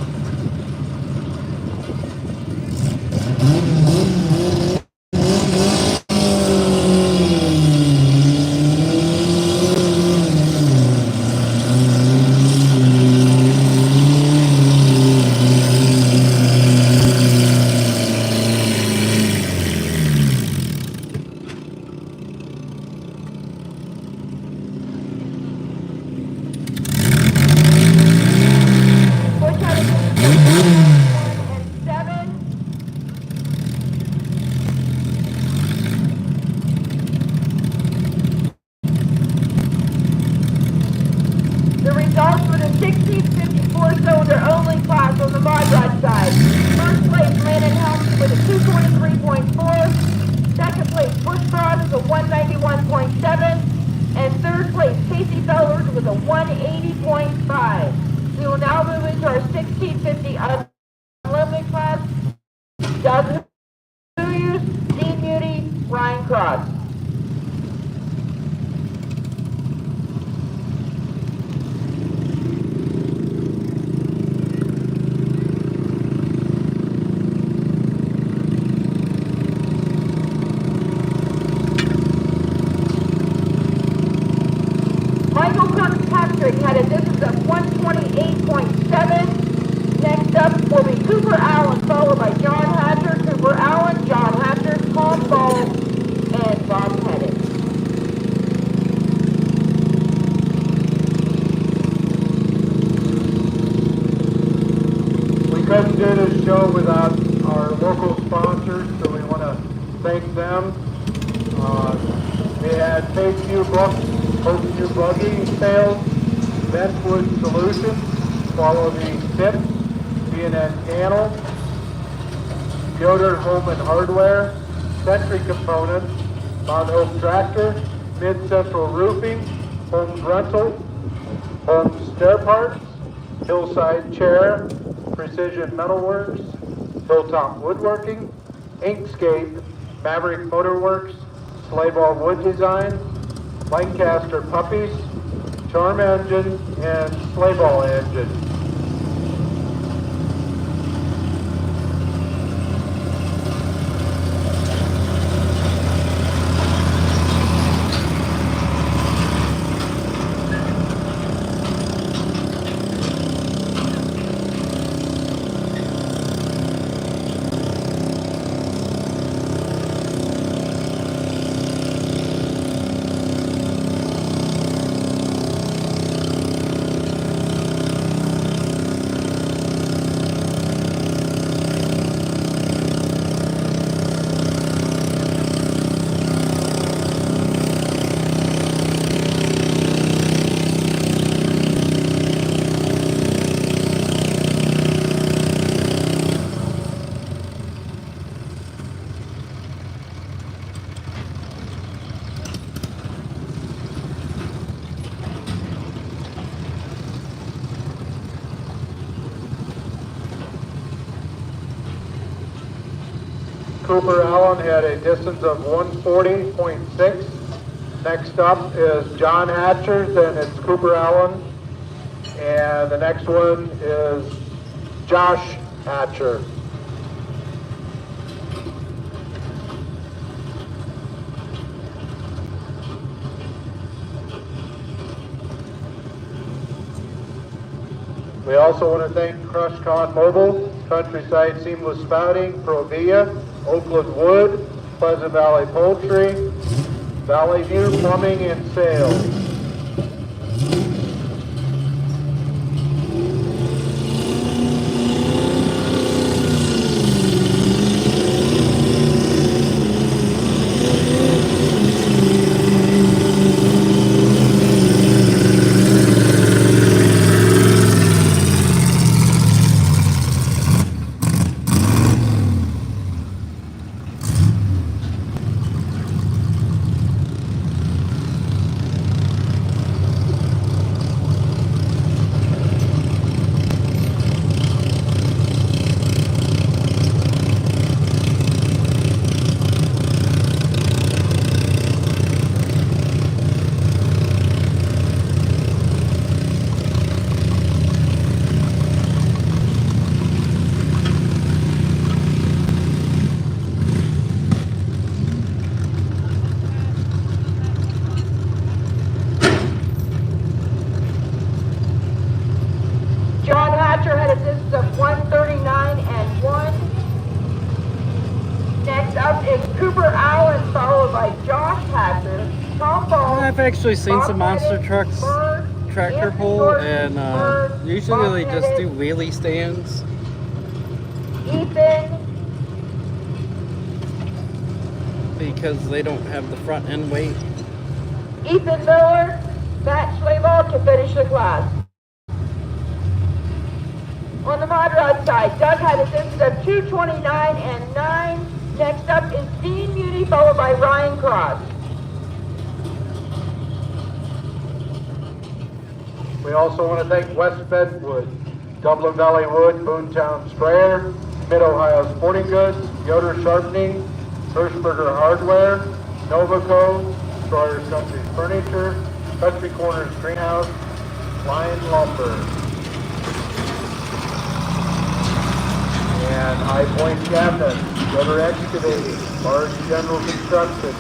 do this show without our local sponsors, so we want to thank them. We had Takeview Buggy Sales, Bentwood Solutions, Follow the Tip, B&N Cannel, Yoder Home and Hardware, Century Components, Mount Hope Tractor, Mid Central Roofing, Homes Rental, Homes Spare Parts, Hillside Chair, Precision Metalworks, Hilltop Woodworking, Inkscape, Maverick Motorworks, Slayball Wood Design, Lancaster Puppies, Charm Engine, and Slayball Engine. Cooper Allen had a distance of 140.6. Next up is John Hatcher, then it's Cooper Allen. And the next one is Josh Hatcher. We also want to thank CrushCon Mobile, Countryside Seamless Spouting, Provia, Oakland Wood, Pleasant Valley Poultry, Valley View Plumbing and Sales. John Hatcher had a distance of 139 and 1. Next up is Cooper Allen, followed by Josh Hatcher, Tom Ball. I've actually seen some Bob monster Pettit, trucks Bird, tractor Anthony pull, Gordon, and Bird, usually Bob they just Pettit, do wheelie stands. Ethan, Because they don't have the front end weight. Ethan Miller, Matt Slayball to finish the class. On the mod rod side, Doug had a distance of 229 and 9. Next up is Dean Muni, followed by Ryan Cross. We also want to thank West Bedwood, Dublin Valley Wood, Boontown Sprayer, Mid-Ohio Sporting Goods, Yoder Sharpening, Hirschberger Hardware, Novaco, Stroyer's Country Furniture, Country Corners Greenhouse, Lion Lumber, and High Point Cabinets, Yoder Excavating, Large General Construction,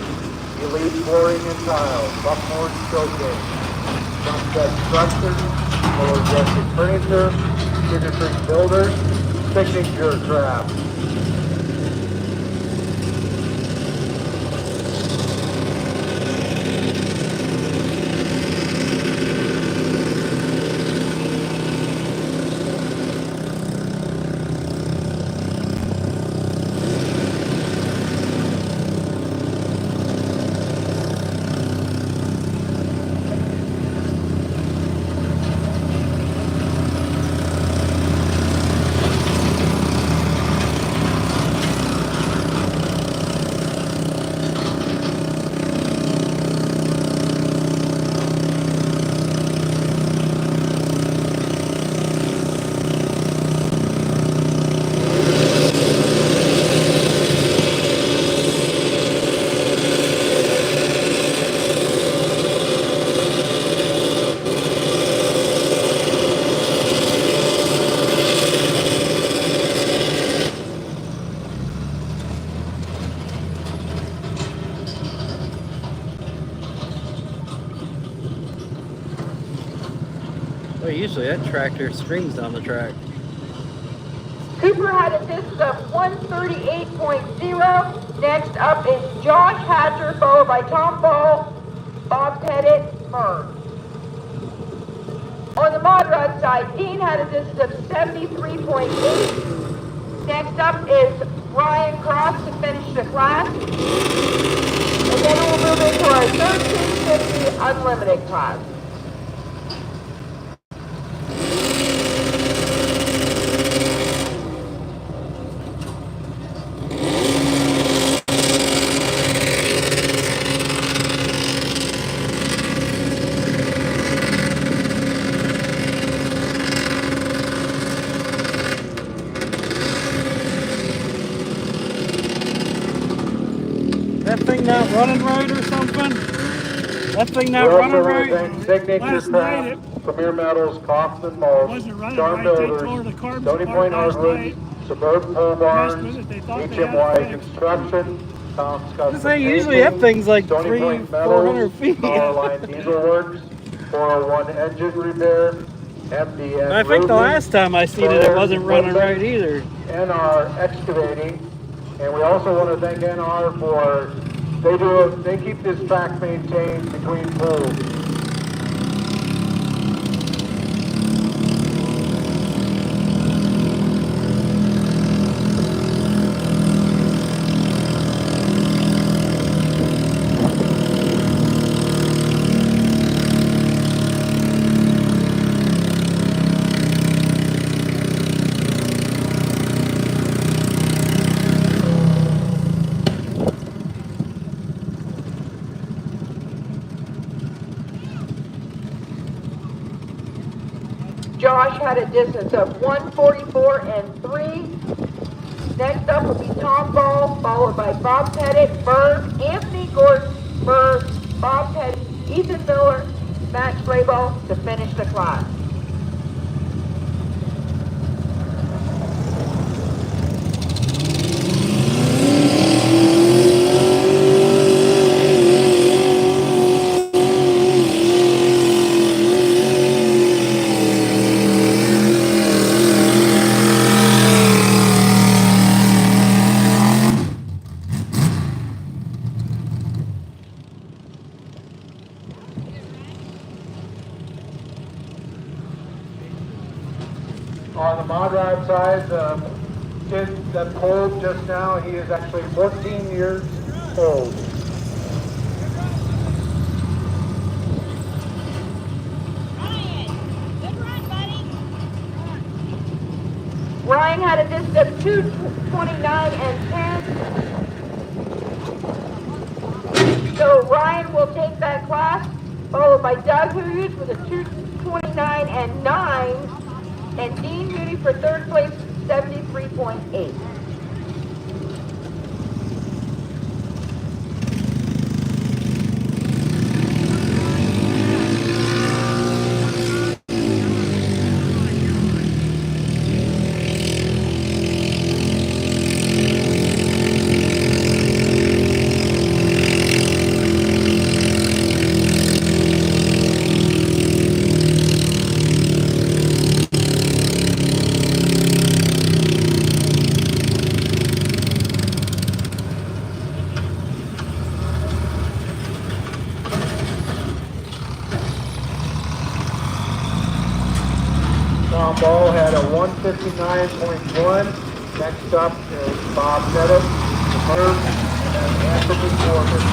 Elite Flooring and Tile, Buckmore Showcase, Sunset Structures, Lower Jessic Furniture, Sugar Creek Builders, Signature Craft. Well, usually that tractor screams down the track. Cooper had a distance of 138.0. Next up is Josh Hatcher, followed by Tom Ball, Bob Pettit, Murr. On the mod rod side, Dean had a distance of 73.8. Next up is Ryan Cross to finish the class. And then we'll move into our 1350 Unlimited class. That thing not running right or something? That thing not We're running also right? representing Signature Last night Craft, Premier Metals, Kaufman Malls, wasn't running Charm right. They Builders, tore the carbs Stony apart Point last Hardwoods, night. Suburban Pole Messed Barns, with it. They thought they had HMY it fixed. Construction, Tom's Custom They usually have Painting, things like Stony 300, Point 400 Metals, feet. Powerline Diesel Works, 401 Engine Repair, MDN I think the Roofing, last time I seen it, it wasn't running right either. NR Excavating, and we also want to thank NR for they keep this track maintained between pools. Josh had a distance of 144 and 3. Next up will be Tom Ball, followed by Bob Pettit, Burr, Anthony Gordon, Burr, Bob Pettit, Ethan Miller, Max Rayball to finish the class. On the mod rod side, the kid that pulled just now, he is actually 14 years old. Ryan had a distance of 229 and 10. So Ryan will take that class, followed by Doug Hughes with a 229 and 9, and Dean Moody for third place, 73.8. Tom Ball had a 159.1. Next up is Bob Pettit, the third, and then Anthony Gordon.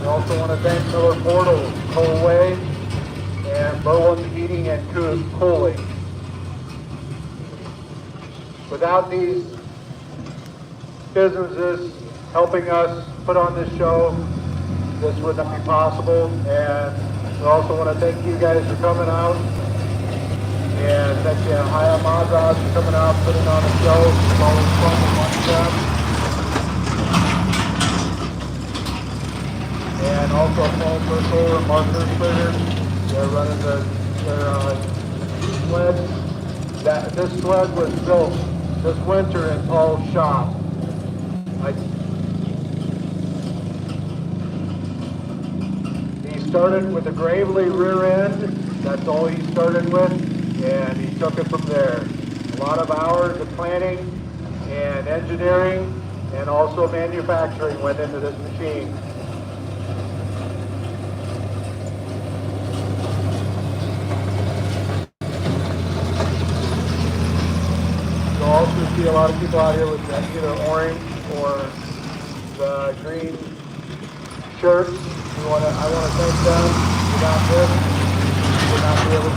We also want to thank Miller Portal, Colway, and Bowen Heating and Cooling. Without these businesses helping us put on this show, this would not be possible. And we also want to thank you guys for coming out. And thank you, Ohio Mod Rods, for coming out, putting on a show. It's always fun to watch them. And also Paul Burkle and Mark Hirschberger. They're running their sleds. This sled was built this winter in Paul's shop. These started with a Gravely rear end. That's all he started with, and he took it from there. A lot of hours of planning and engineering and also manufacturing went into this machine. You'll also see a lot of people out here with either orange or the green shirts. I want to thank them. Without this,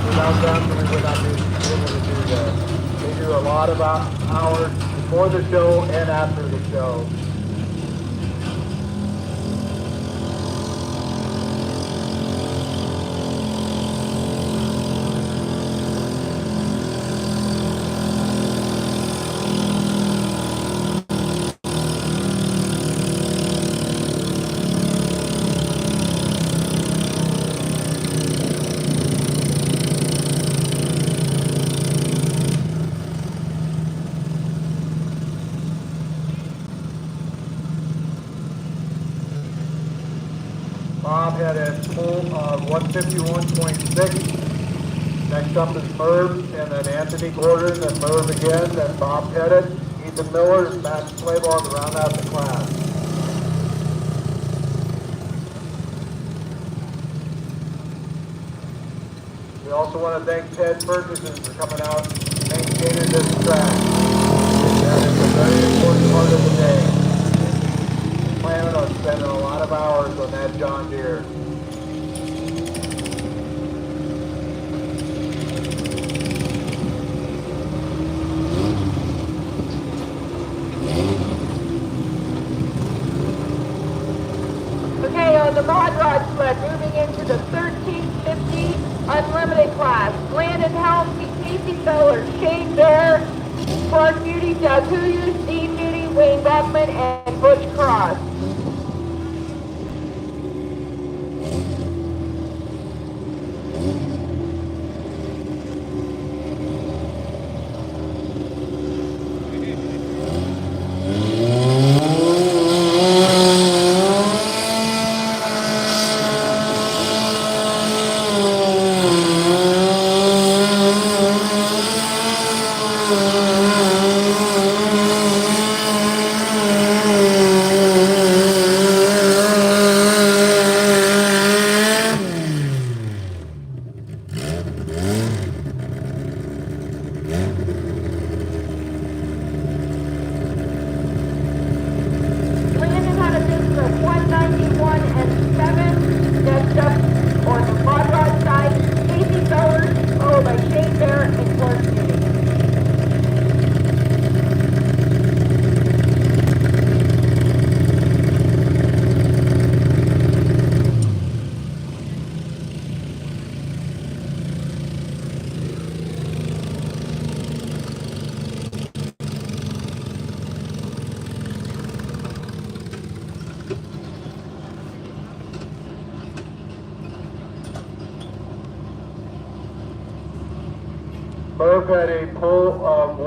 without them, we would not be able to do this. They do a lot of hours before the show and after the show. Bob had a pull of 151.6. Next up is Merv, and then Anthony Gordon, then Merv again, then Bob Pettit, Ethan Miller, and Matt Slayball to round out the class. We also want to thank Ted Ferguson for coming out and maintaining this track. That is a very important part of the day. Planning on spending a lot of hours on that John Deere. Okay, on the mod rod sled, moving into the 1350 Unlimited class. Landon Helmsy, Casey Feller, Shane Bear, Clark Beauty, Doug Houyers, Steve Beauty, Wayne Buckman, and Butch Cross. Landon had a business of 191 and 7. Next up on the mod rod side, Casey Feller, followed by Shane Bear and Clark Beauty. Merv had a pull of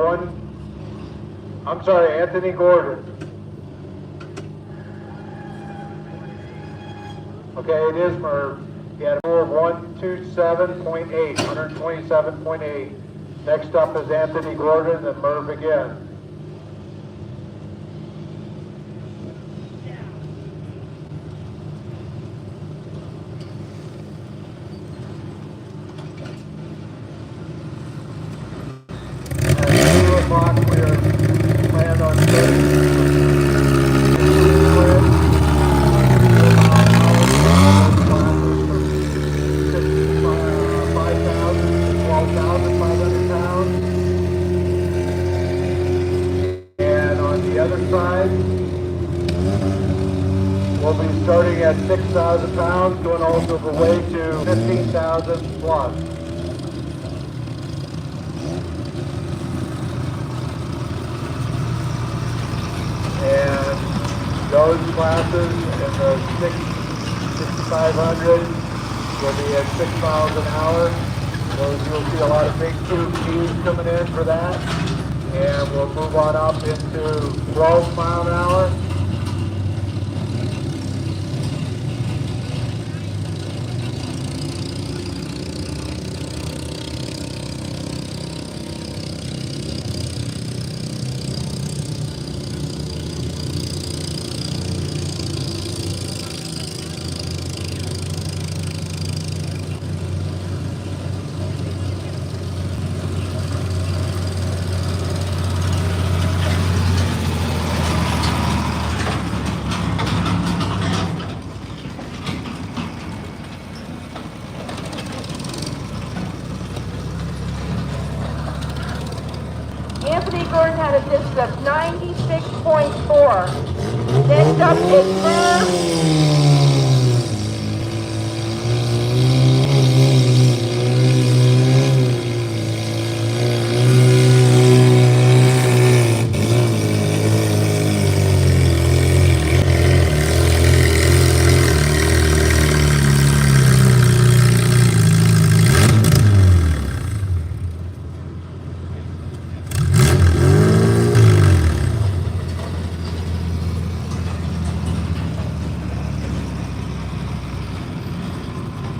Anthony Gordon. Okay, it is Merv. He had a pull of 127.8, 127.8. Next up is Anthony Gordon and Merv again. O'clock, we're planning on starting 5,000 to 12,500 pounds. And on the other side, we'll be starting at 6,000 pounds, going all the way to 15,000 plus. And those classes in the 6,500 will be at 6 miles an hour. Those you'll see a lot of big tube G's coming in for that. And we'll move on up into 12 mile an hour. had a distance of 96.4. Next up is Merv.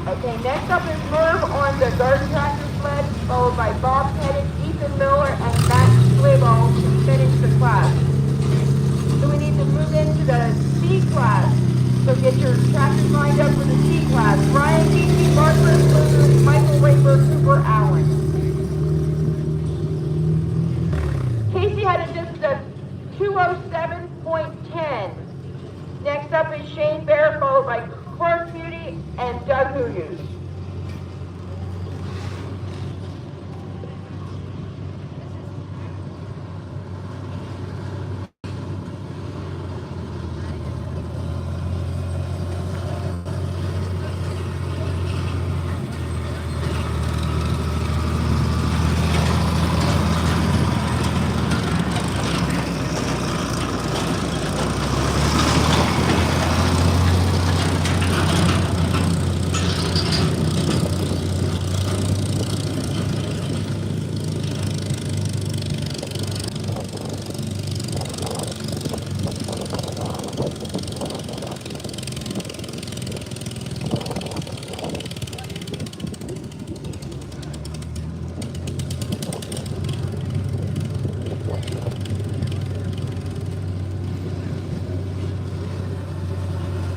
Okay, next up is Merv on the garden tractor sled, followed by Bob Pettit, Ethan Miller, and Matt Slabo to finish the class. So we need to move into the C class. So get your tractors lined up for the C class. Ryan Beatty, Barbara Luger, Michael Rayburn, Cooper Allen. Casey had a distance of 207.10. Next up is Shane Bear, followed by Clark Beauty and Doug Hughes.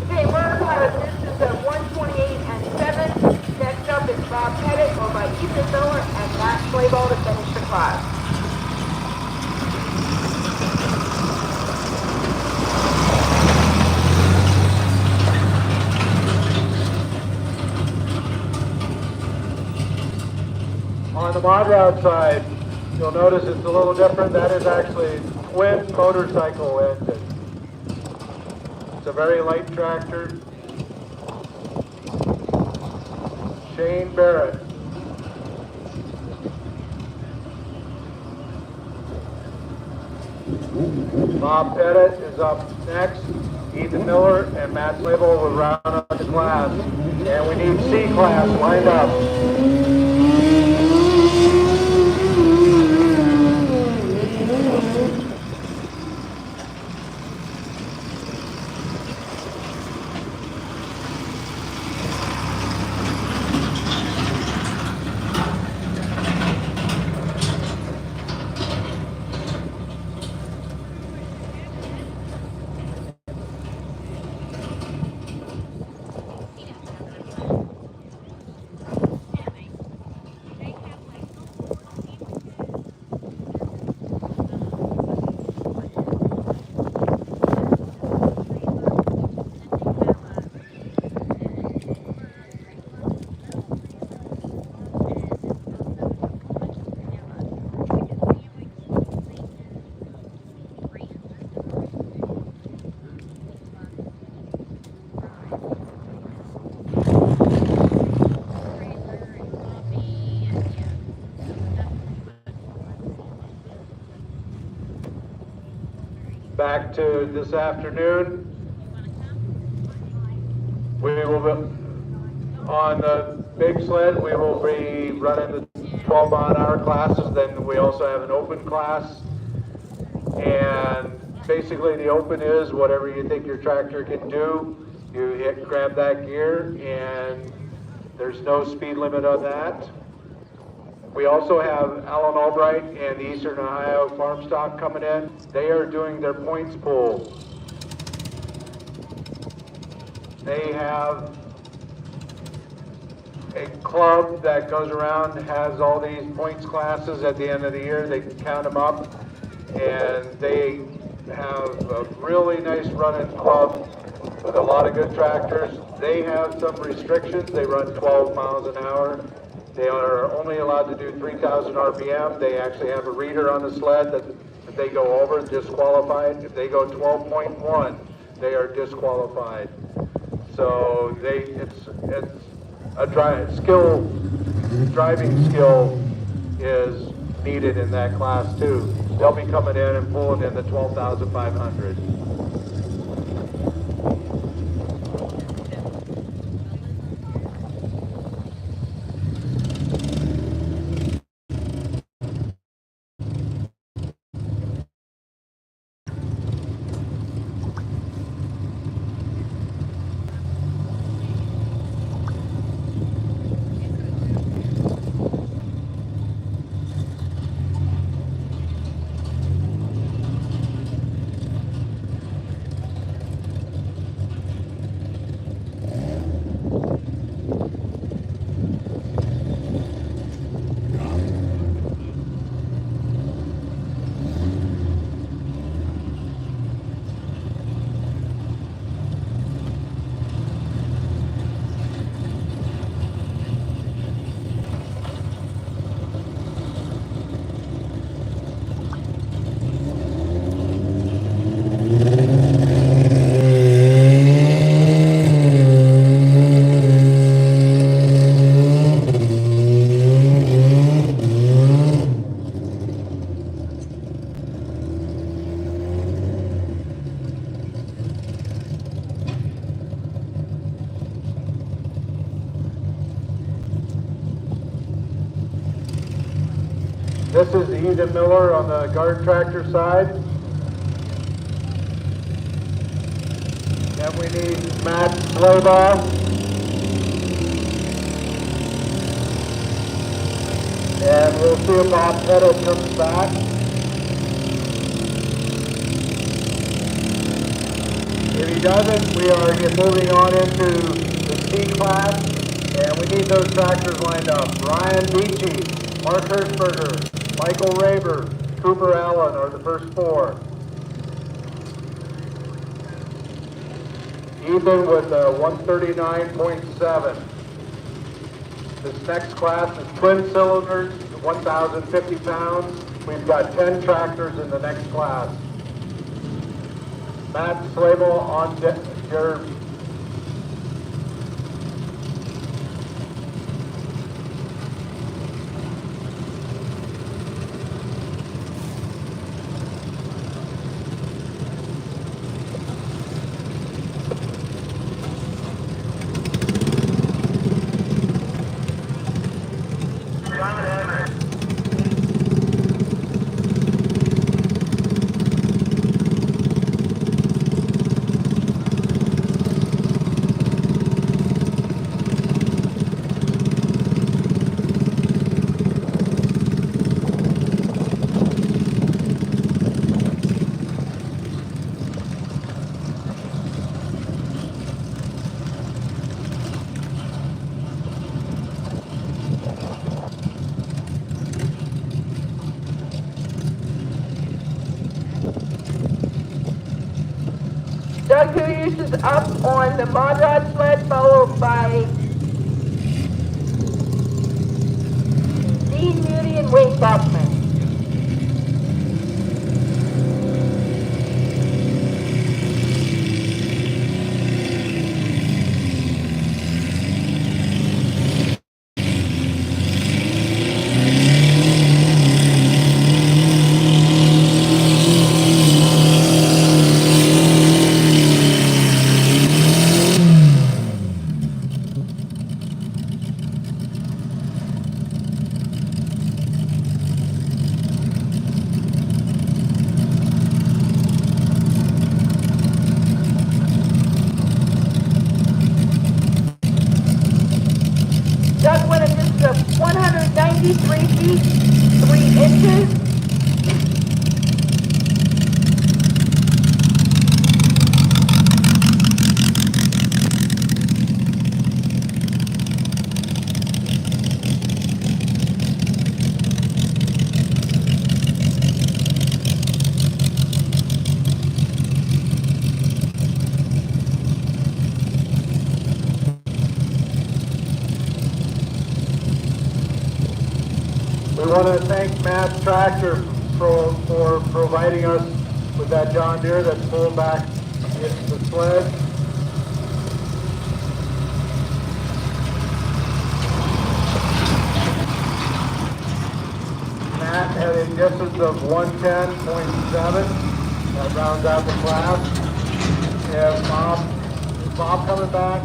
Okay, Merv had a distance of 128 and 7. Next up is Bob Pettit, followed by Ethan Miller and Matt Slabo to finish the class. On the mod route side, you'll notice it's a little different. That is actually twin motorcycle engine. It's a very light tractor. Shane Barrett. Bob Pettit is up next. Ethan Miller and Matt Slabo will round up the class. And we need C class lined up. Back to this afternoon. We will be on the big sled. We will be running the 12-mile-an-hour classes. Then we also have an open class. And basically the open is whatever you think your tractor can do. You grab that gear, and there's no speed limit on that. We also have Alan Albright and the Eastern Ohio Farm Stock coming in. They are doing their points pool. They have a club that goes around and has all these points classes at the end of the year. They count them up, and they have a really nice running club with a lot of good tractors. They have some restrictions. They run 12 miles an hour. They are only allowed to do 3,000 RPM. They actually have a reader on the sled that If they go over, disqualified. If they go 12.1, they are disqualified. So it's a driving skill is needed in that class too. They'll be coming in and pulling in the 12,500. This is Ethan Miller on the guard tractor side. And we need Matt Slaybaugh. And we'll see if Bob Pettit comes back. If he doesn't, we are moving on into the C class. And we need those tractors lined up. Ryan Beachy, Mark Hirschberger, Michael Raber, Cooper Allen are the first four. Ethan with 139.7. This next class is twin cylinders, 1,050 pounds. We've got 10 tractors in the next class. Matt Slable on your Doug Hughes is up on the mod rod sled, followed by Dean Moody and Wade Buckman. Doug went a distance of 193 feet, 3 inches. We want to thank Matt Tractor for providing us with that John Deere that's pulled back the sled. Matt had a distance of 110.7. That rounds out the class. And Bob coming back.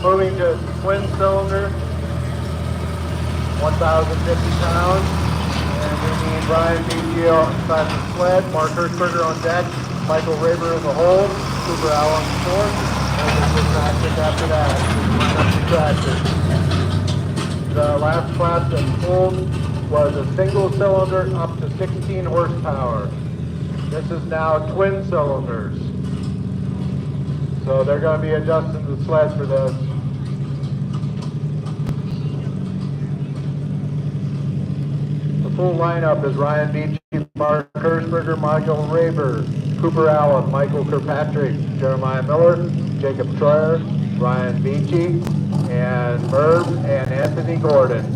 Moving to twin cylinder, 1,050 pounds. And we need Brian Beachy inside the sled, Mark Hirschberger on deck, Michael Raber in the hold, Cooper Allen fourth, and then the tractor after that. The last class that pulled was a single cylinder up to 16 horsepower. This is now twin cylinders. So they're going to be adjusting the sled for this. The full lineup is Ryan Beachy, Mark Hirschberger, Michael Raber, Cooper Allen, Michael Kirkpatrick, Jeremiah Miller, Jacob Troyer, Ryan Beachy, and Merv and Anthony Gordon.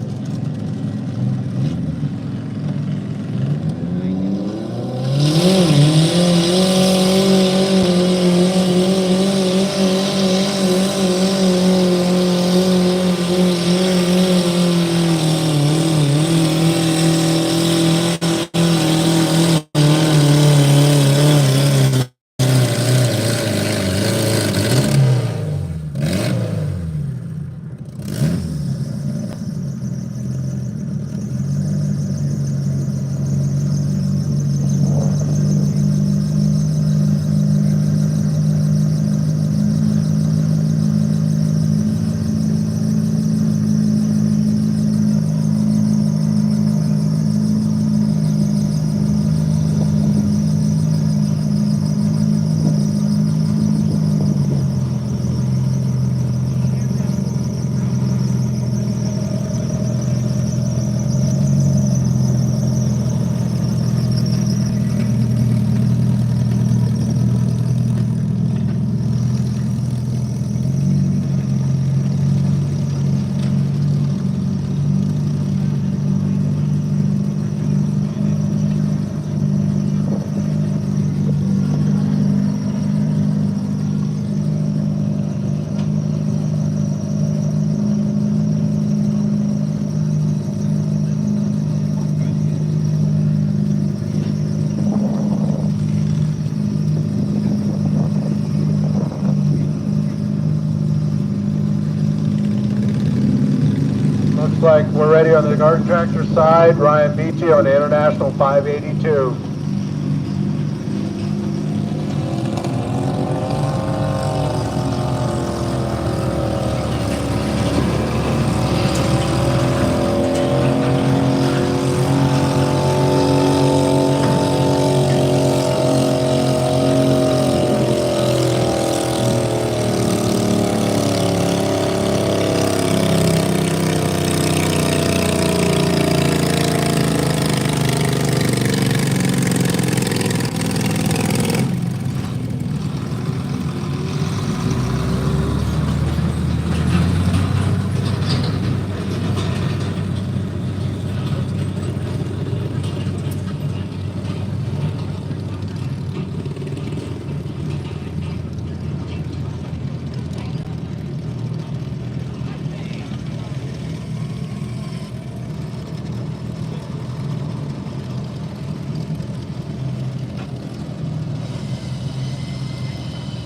Like we're ready on the garden tractor side. Ryan Beachy on the International 582.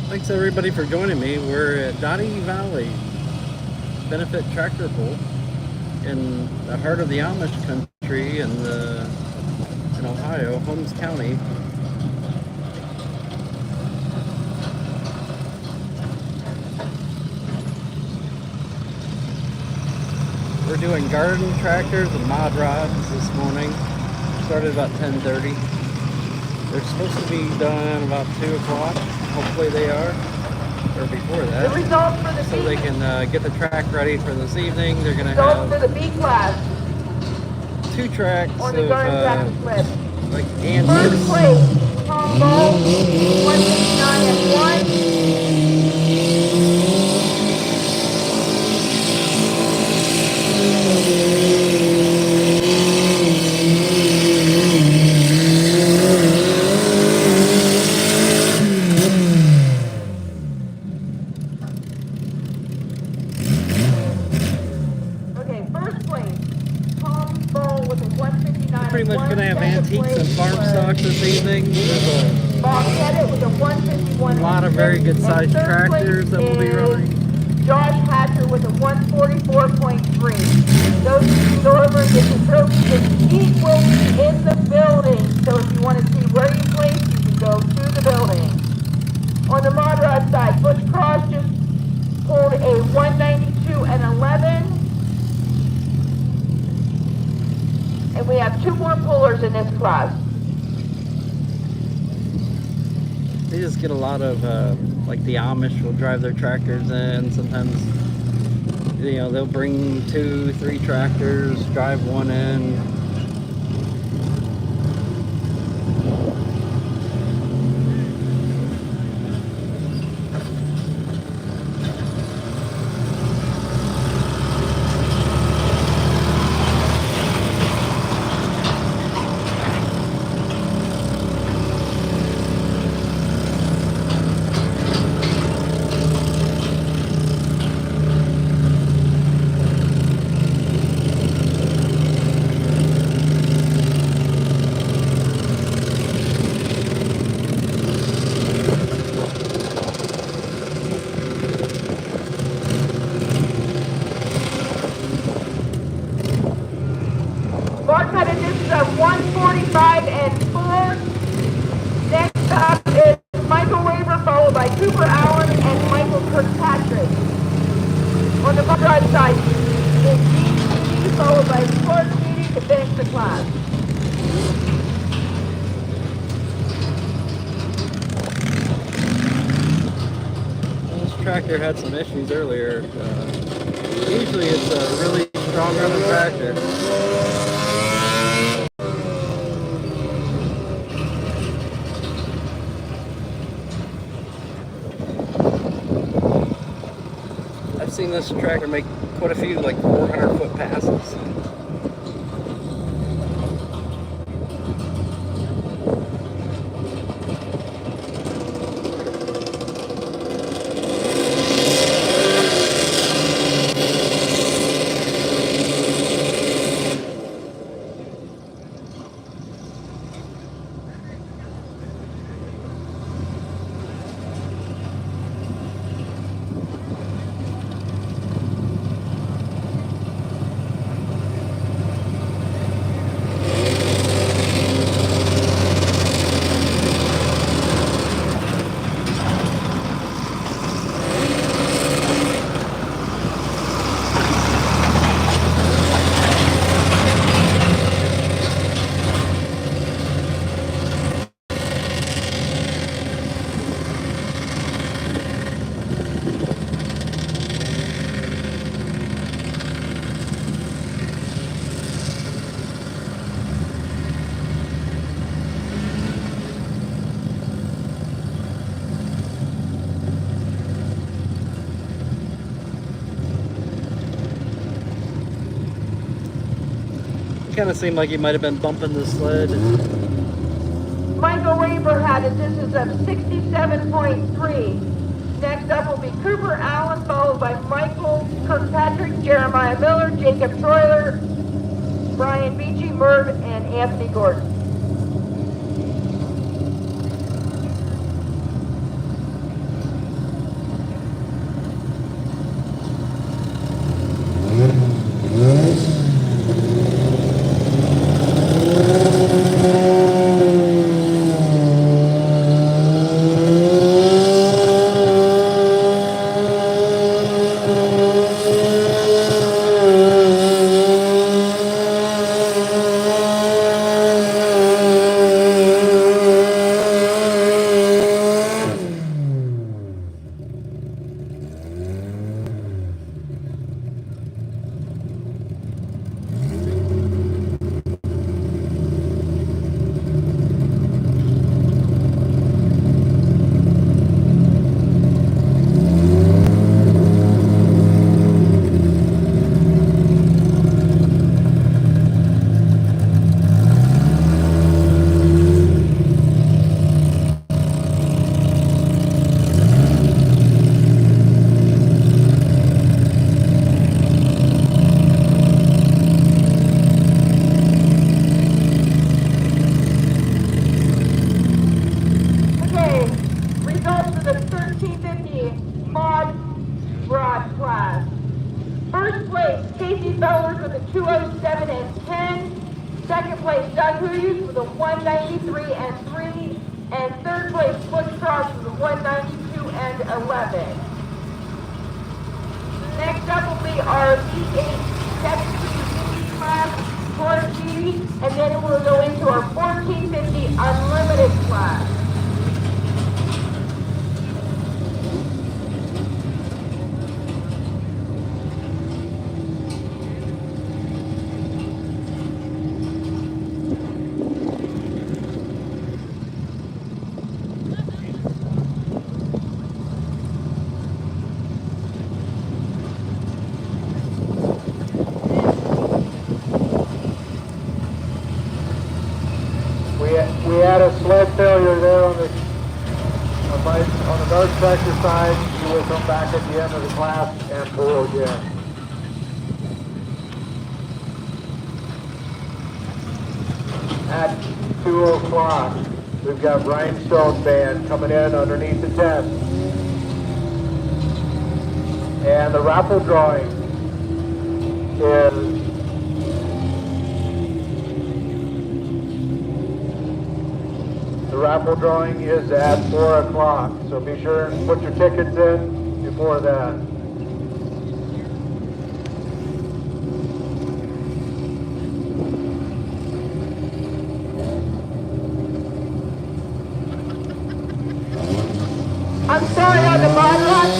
Thanks everybody for joining me. We're at Doughty Valley Benefit Tractor Pull in the heart of the Amish country in Ohio, Holmes County. We're doing garden tractors and mod rods this morning. Started about 10:30. They're supposed to be done about 2 o'clock. Hopefully they are, or before The that. results for the So they B, can get the track ready for this evening. They're going to results for have the B class 2 tracks on the of garden tractor sled. like First antics. place, Tom Ball, 159 and 1. Okay, first place, Tom Ball with a 159 Pretty much going to have Second antiques and place farm was stocks this evening. There's Bob Pettit with a 151 a lot of very good sized and third tractors that place will be is running. Josh Hatcher with a 144.3. Those who can go over and get the trophy, the heat will be in the building. So if you want to see where you place, you can go to the building. On the mod rod side, Butch Cross just pulled a 192 and 11. And we have 2 more pullers in this class. They just get a lot of, like the Amish will drive their tractors in. Sometimes, you know, they'll bring 2, 3 tractors, drive one in. Mark Pettit, this is a 145 and 4. Next up is Michael Raver, followed by Cooper Allen and Michael Kirkpatrick. On the mod rod side is Dean Beatty, followed by Clark Beatty to finish the class. This tractor had some issues earlier. Usually it's a really strong running tractor. I've seen this tractor make quite a few like 400-foot passes. Kind of seemed like he might have been bumping the sled. Michael Raver had a distance of 67.3. Next up will be Cooper Allen, followed by Michael Kirkpatrick, Jeremiah Miller, Jacob Troiler, Brian Beachy, Merv, and Anthony Gordon. for the 207 and 10. Second place, Doughty for the 193 and 3. And third place, Butch Cross for the 192 and 11. Next up will be our B8 class, Horse Duty, and then we'll go into our 1450 Unlimited class. We had a sled failure there on the Dart tractor side. You will come back at the end of the class and pull again. At 2 o'clock, we've got Rhinestone Band coming in underneath the tent. And the raffle drawing is at 4 o'clock, so be sure and put your tickets in before that. I'm sorry on the broadcast,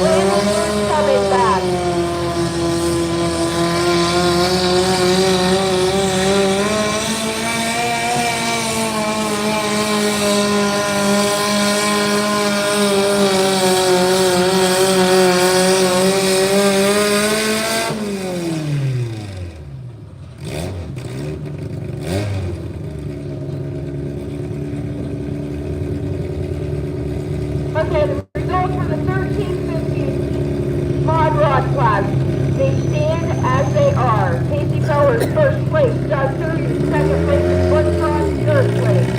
Landon coming back. Okay, the results for the 1350 Mod Rod class. They stand as they are. Casey Powers, first place. Doug Doughty, second place. And Butch Cross, third place.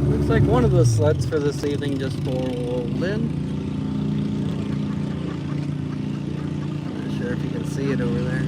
Looks like one of the sleds for this evening just pulled in. If you can see it over there.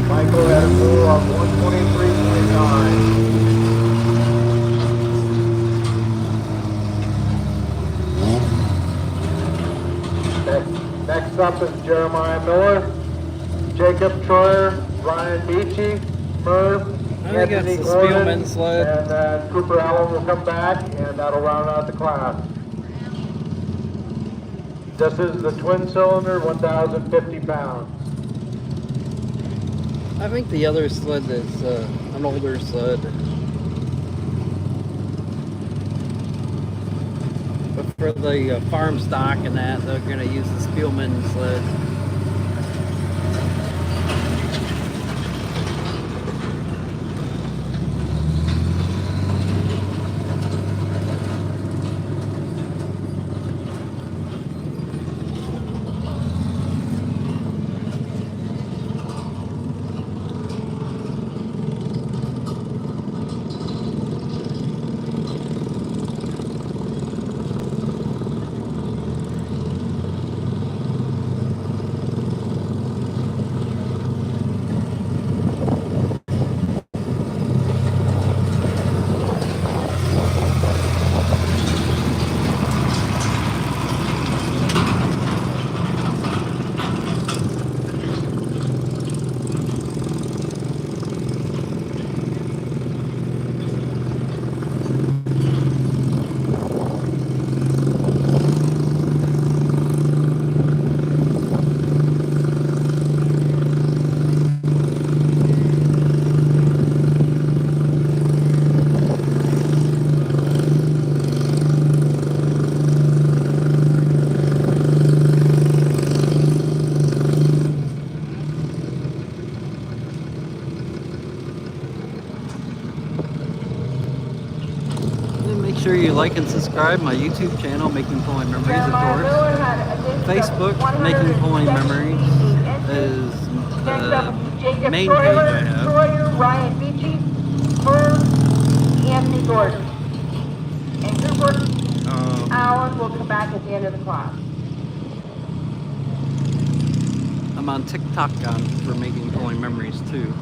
Michael had a pull of 123.9. Next up is Jeremiah Miller, Jacob Troyer, Ryan Beachy, Merv, I think Anthony that's the Gordon, Spielman sled. and then Cooper Allen will come back, and that'll round out the class. This is the twin cylinder, 1,050 pounds. I think the other sled is an older sled. But for the farm stock and that, they're going to use the Spielman sled. sure you like and subscribe my YouTube channel, Making Pulling Memories, of Jeremiah course. Miller had additions Facebook, of Making Pulling 178 Memories, inches. is Next the up, Jacob main page I have. Troyer, Ryan Beachy, Murr, Anthony Gordon. And Cooper Allen will come back at the end of the class. I'm on TikTok for Making Pulling Memories too.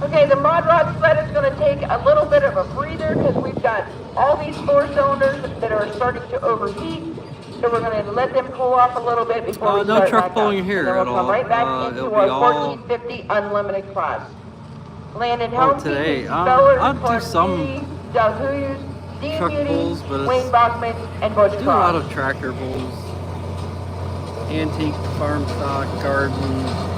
Okay, the mod rod sled is going to take a little bit of a breather because we've got all these 4 cylinders that are starting to overheat. So we're going to let them cool off a little bit before we No start truck back pulling up. here And then we'll at come all. right back into It'll our be all 1450 unlimited class. Landon Oh, Helmsy, today. Casey Beller, I'll do Clark some Beauty, Doug Hughes, Dean truck Beauty, pulls, but Wayne Bachman, and Butch do a lot Cross. of tractor pulls, antique, farm stock, garden.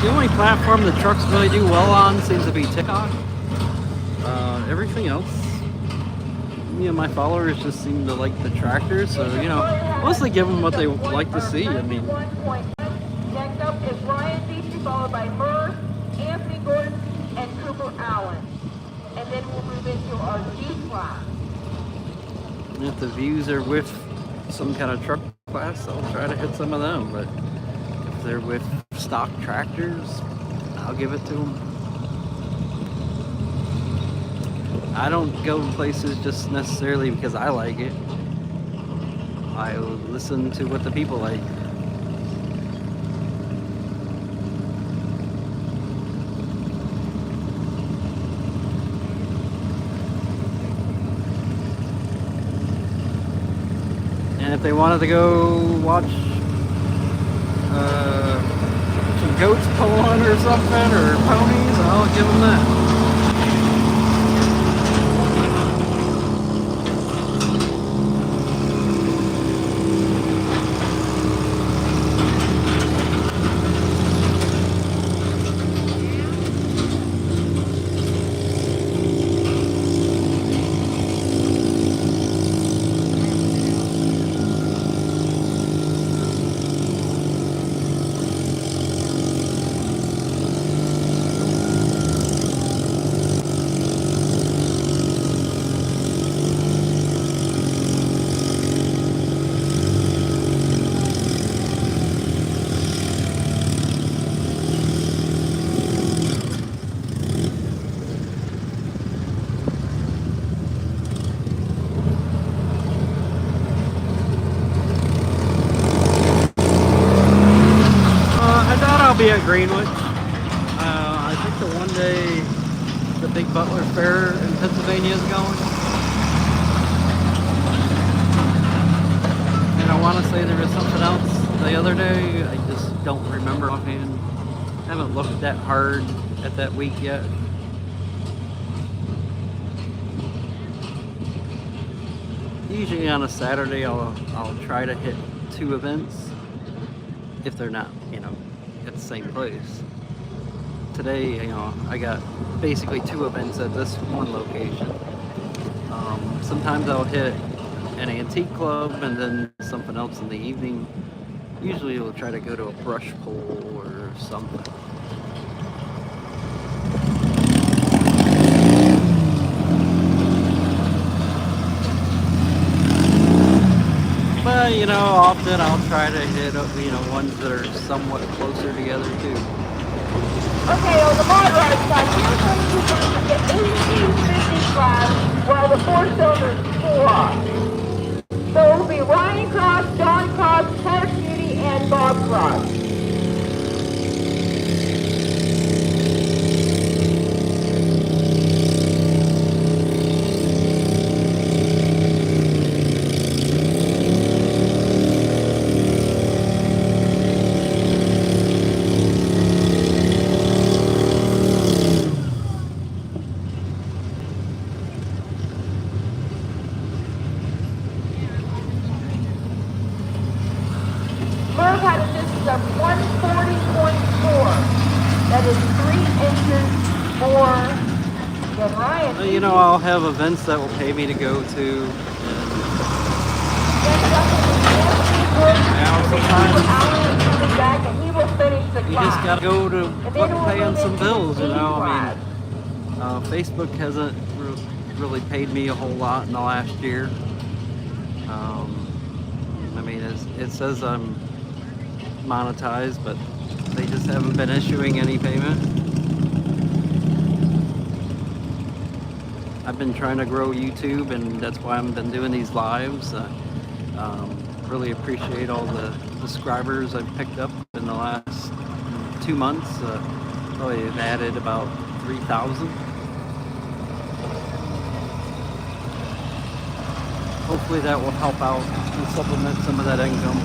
The only platform the trucks really do well on seems to be TikTok. Everything else, my followers just seem to like the tractors, so mostly give them what they like to see. I mean, next up is Ryan Beachy, followed by Murr, Anthony Gordon, and Cooper Allen. And then we'll move into our G class. if the views are with some kind of truck class, I'll try to hit some of them. But if they're with stock tractors, I'll give it to them. I don't go places just necessarily because I like it. I listen to what the people like. And if they wanted to go watch some goats pulling or something, or ponies, I'll give them that. Be at Greenwich. I think the one day the big Butler Fair in Pennsylvania is going. And I want to say there was something else the other day. I just don't remember offhand. I haven't looked that hard at that week yet. Usually on a Saturday I'll try to hit 2 events if they're not, at the same place. Today, I got basically 2 events at this one location. Sometimes I'll hit an antique club and then something else in the evening. Usually we'll try to go to a brush pull or something. then I'll try to hit up, ones that are somewhat closer together too. Okay, on the mod ride side, we're going to run the 1850 class while the 4-cylinders pull off. So it'll be Ryan Cross, John Cross, Clark Beauty, and Bob Cross. Merv had a distance of 140.4. That is 3 inches more than Ryan. Well, I'll have events that will pay me to go to. Back and he will finish the You class. just gotta go to paying some bills, class. Facebook hasn't really paid me a whole lot in the last year. It says I'm monetized, but they just haven't been issuing any payment. I've been trying to grow YouTube, and that's why I've been doing these lives. Really appreciate all the subscribers I've picked up in the last 2 months. Probably have added about 3,000. Hopefully that will help out and supplement some of that income.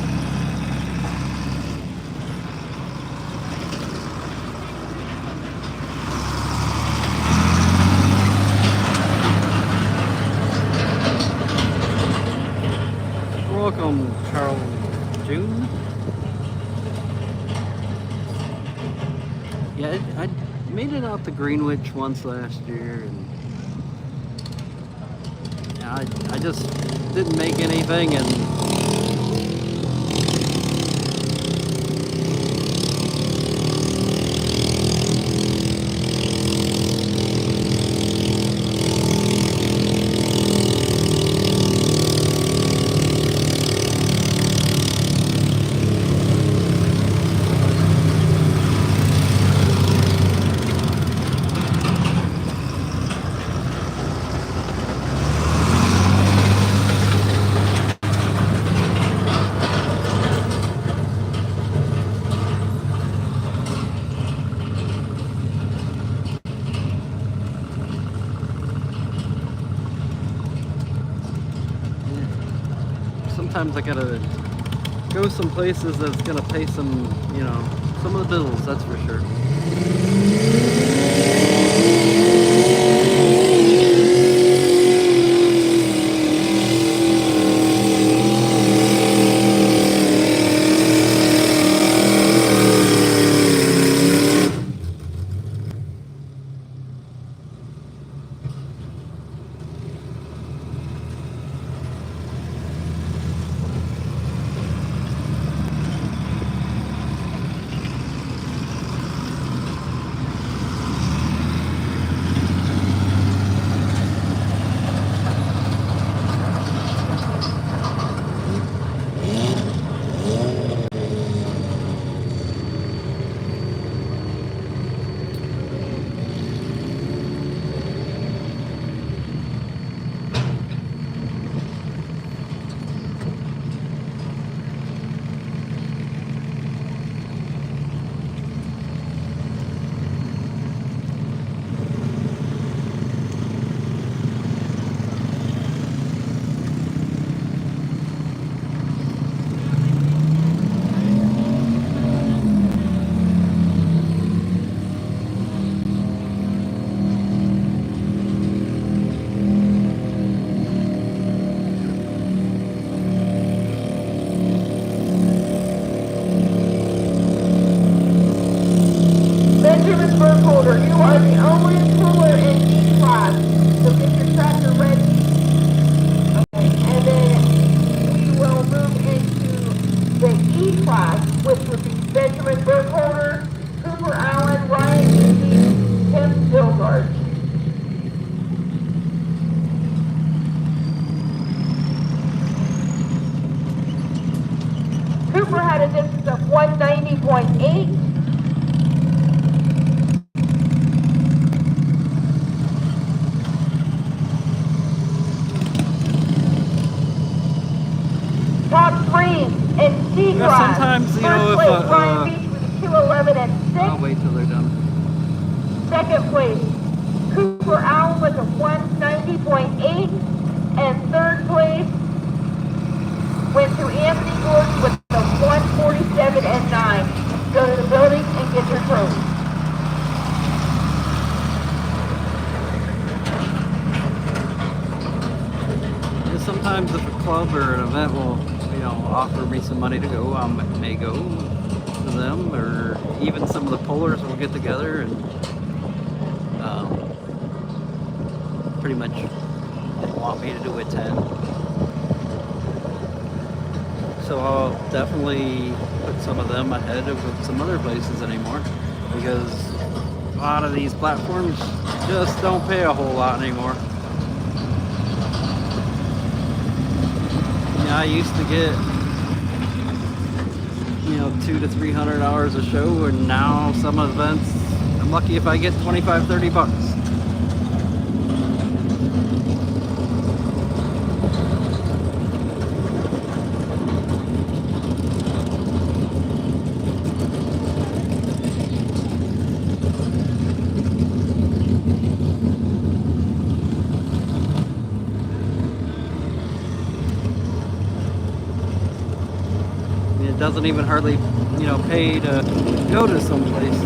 Welcome, Charles June. Yeah, I made it out to Greenwich once last year, and I just didn't make anything, and sometimes I gotta go some places that's gonna pay some, some of the bills, that's for sure. In C Yeah, class, sometimes, you first know, if, place Ryan Beach with a 211 and 6. I'll wait till they're done. Second place, Cooper Allen with a 190.8. And third place went to Anthony Gordon with a 147 and 9. Go to the building and get your trophy. Yeah, sometimes if a club or an event will, you know, offer me some money to go, I may go to them, or even some of the pullers will get together and pretty much want me to attend. So I'll definitely put some of them ahead of some other places anymore, because a lot of these platforms just don't pay a whole lot anymore. Yeah, I used to get, you know, $200 to $300 a show, and now some events, I'm lucky if I get 25, 30 bucks. It doesn't even hardly, you know, pay to go to some places.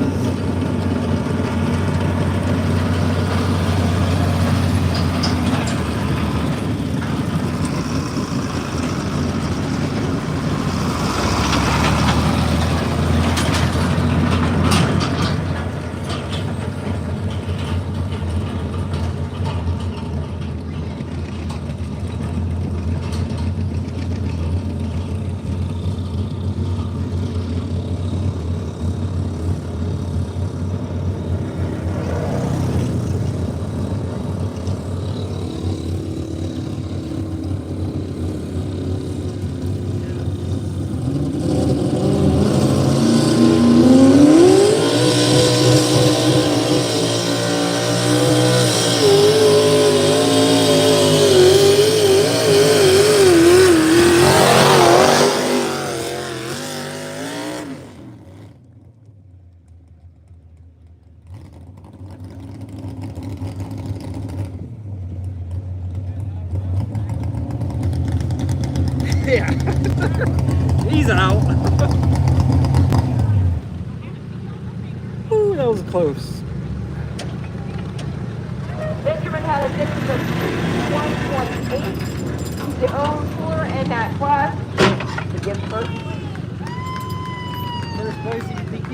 Yeah, he's out. Ooh, that was close. Benjamin had a distance of 1.8. He's the only puller in that class to get first. First place in DQ.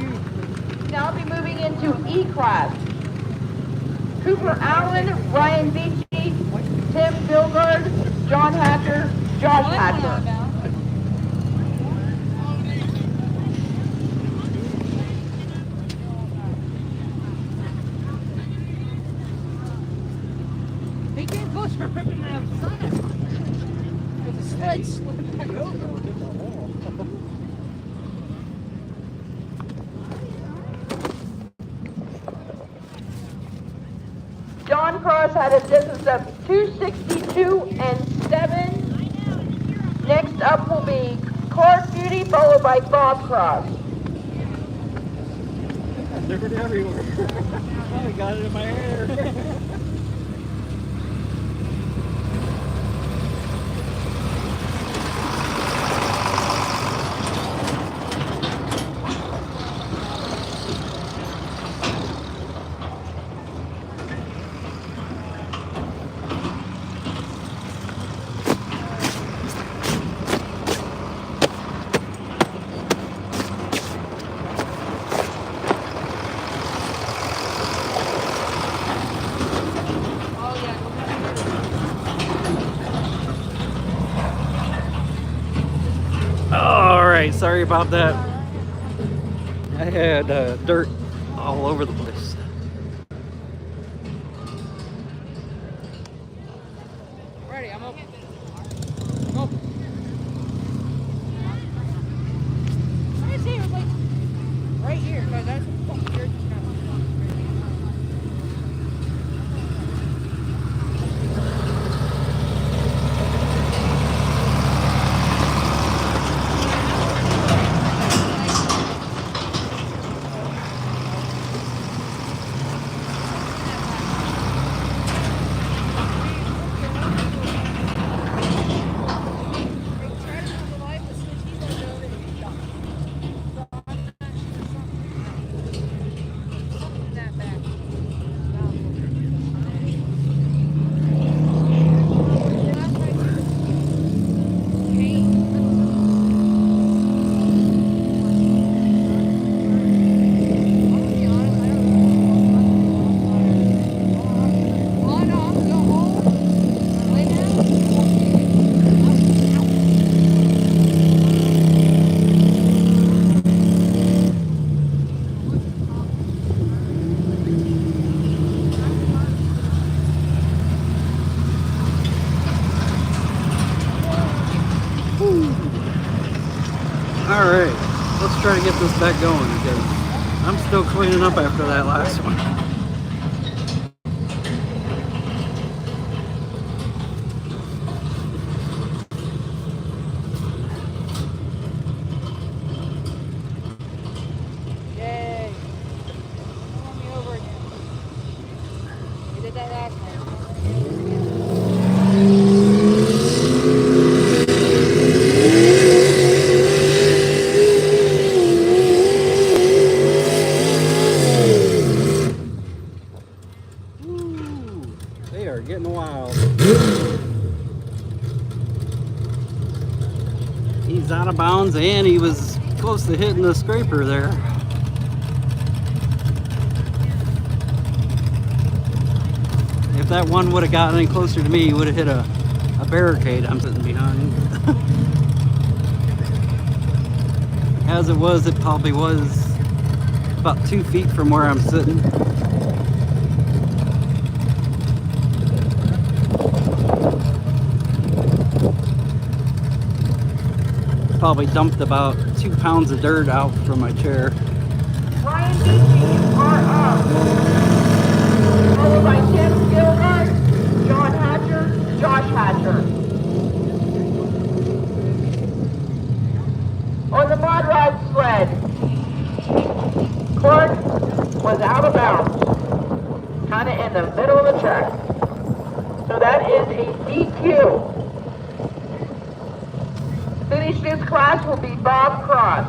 Now I'll be moving into E class. Cooper Allen, Ryan Beachy, Tim Bilgard, John Hacker, Josh Hacker. He came close for ripping it outside. But the sled slipped back over. John Cross had a distance of 262 and 7. Next up will be Clark Beauty, followed by Bob Cross. Different everywhere. I got it in my hair. Alright, sorry about that. I had dirt all over the place. Ready, I'm open. I'm open. Let me see, it was like right here, because that's what you're just kind of. Alright, let's try to get this back going because I'm still cleaning up after that last one. Yay. Pull me over again. We did that last time. Woo, they are getting wild. He's out of bounds and he was close to hitting the scraper there. If that one would have gotten any closer to me, he would have hit a barricade I'm sitting behind. As it was, it probably was about 2 feet from where I'm sitting. Probably dumped about 2 pounds of dirt out from my chair. Ryan Beachy are up. Followed by Tim Gilbert, John Hatcher, Josh Hatcher. On the mud rod sled, Clark was out of bounds, kind of in the middle of the track. So that is a DQ. Finish this class will be Bob Cross.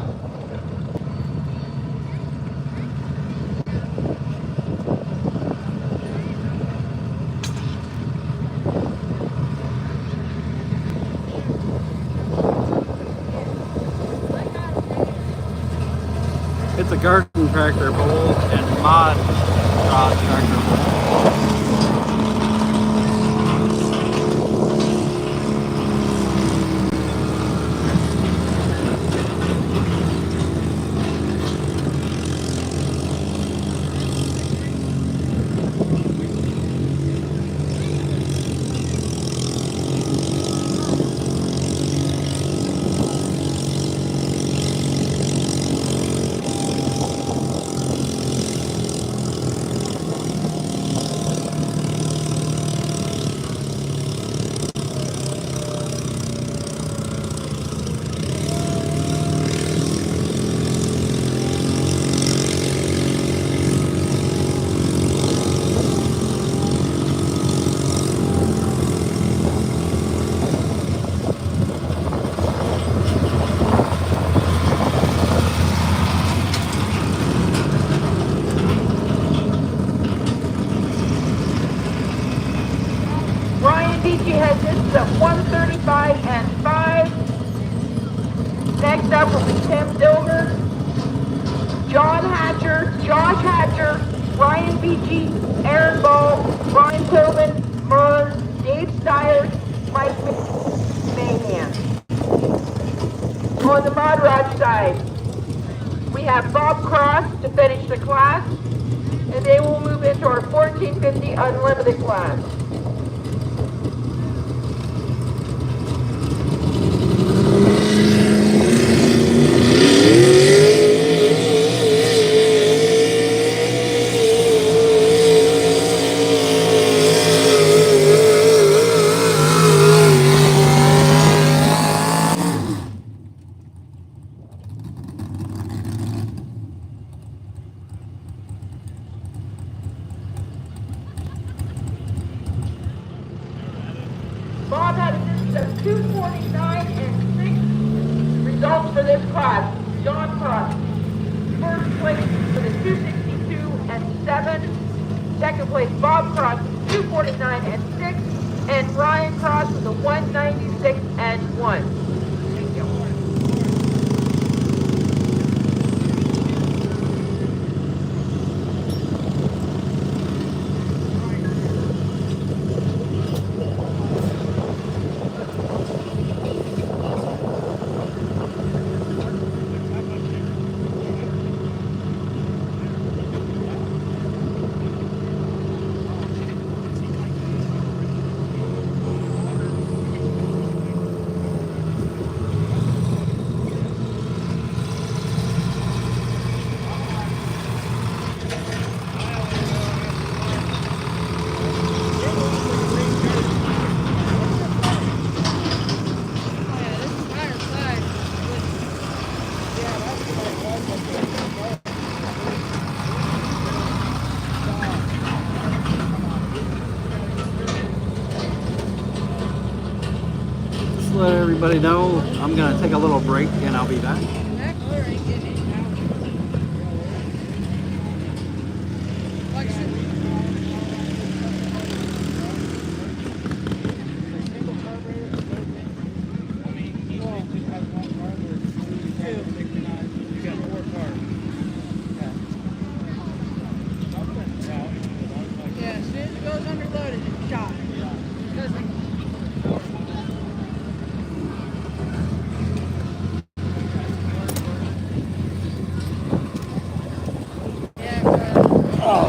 It's a garden tractor bowl and mod rod tractor bowl. Ryan Beachy has this at 135 and 5. Next up will be Tim Dilger, John Hatcher, Josh Hatcher, Ryan Beachy, Aaron Ball, Brian Tobin, Mern, Dave Stiers, Mike Mahan. On the mod rod side, we have Bob Cross to finish the class, and they will move into our 1450 unlimited class. Bob had a distance of 249 and 6. Results for this class: John Cross, first place with a 262 and 7. Second place, Bob Cross, 249 and 6. And Ryan Cross with a 196 and 1. Thank you. let everybody know I'm gonna take a little break and I'll be back. That color ain't getting it out. Like, yeah, as soon as it goes underloaded, it's shot. Doesn't. Yeah, yeah.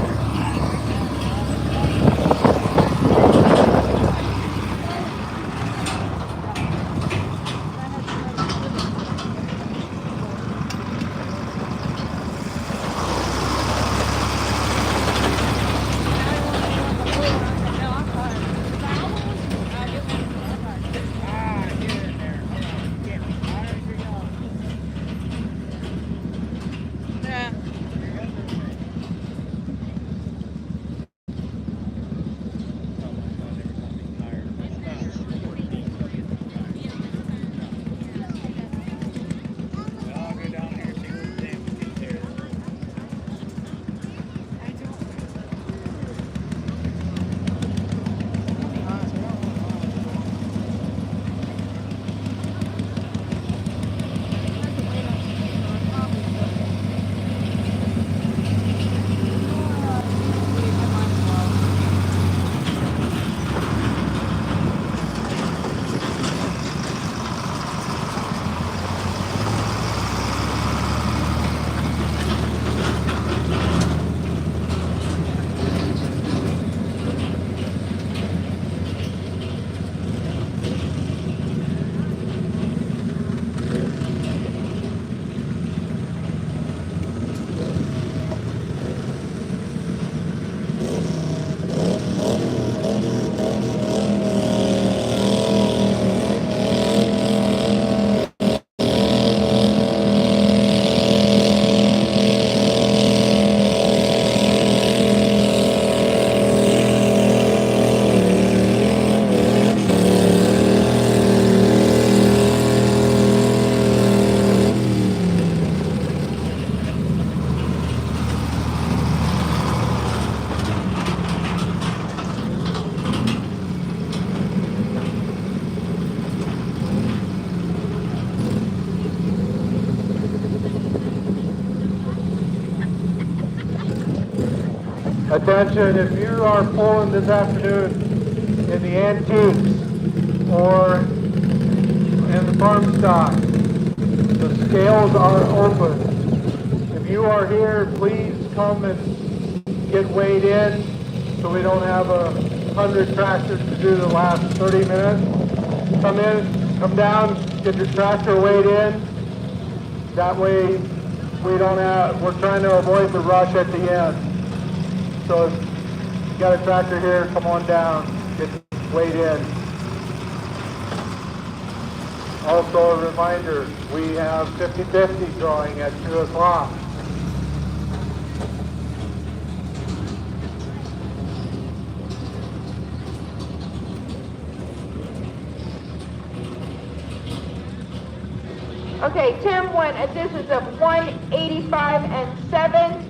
Attention, if you are pulling this afternoon in the antiques or in the farm stock, the scales are open. If you are here, please come and get weighed in so we don't have 100 tractors to do the last 30 minutes. Come in, come down, get your tractor weighed in. That way we're trying to avoid the rush at the end. So if you got a tractor here, come on down, get weighed in. Also a reminder, we have 50-50 drawing at 2 o'clock. Okay, Tim went at this is a 185 and 7.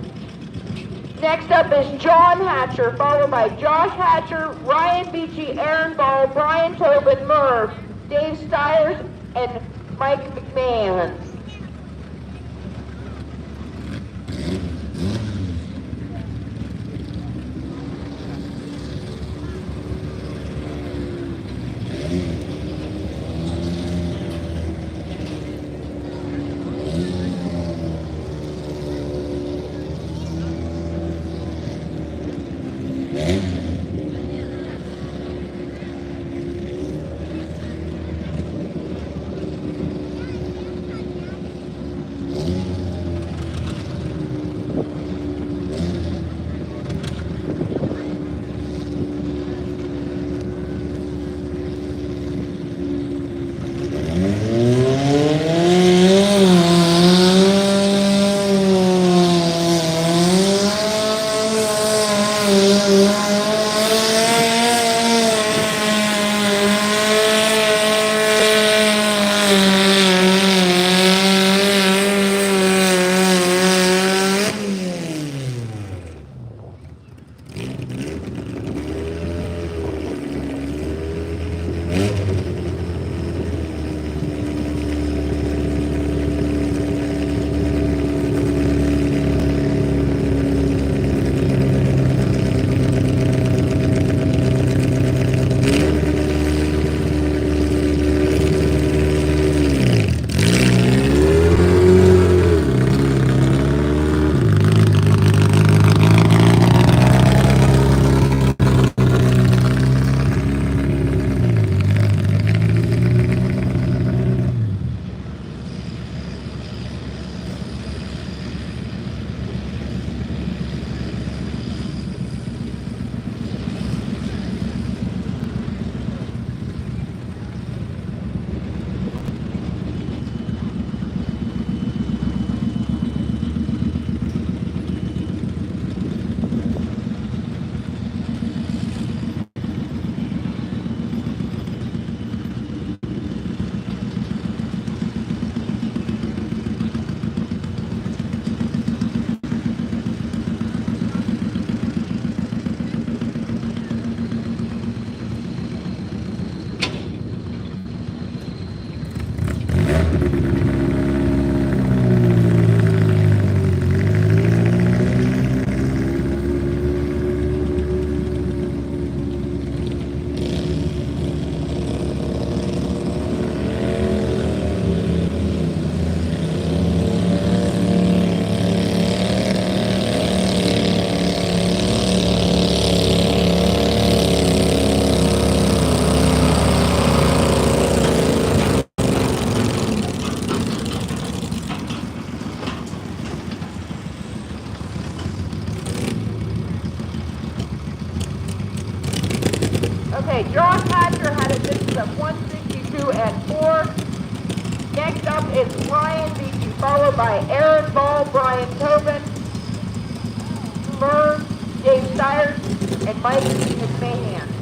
Next up is John Hatcher, followed by Josh Hatcher, Ryan Beachy, Aaron Ball, Brian Tobin, Merv, Dave Stiers, and Mike McMahon. Scott Hatcher had a distance of 162 and 4. Next up is Brian Beachy, followed by Aaron Ball, Brian Tobin, Murr, Dave Stiers, and Mike McMahon.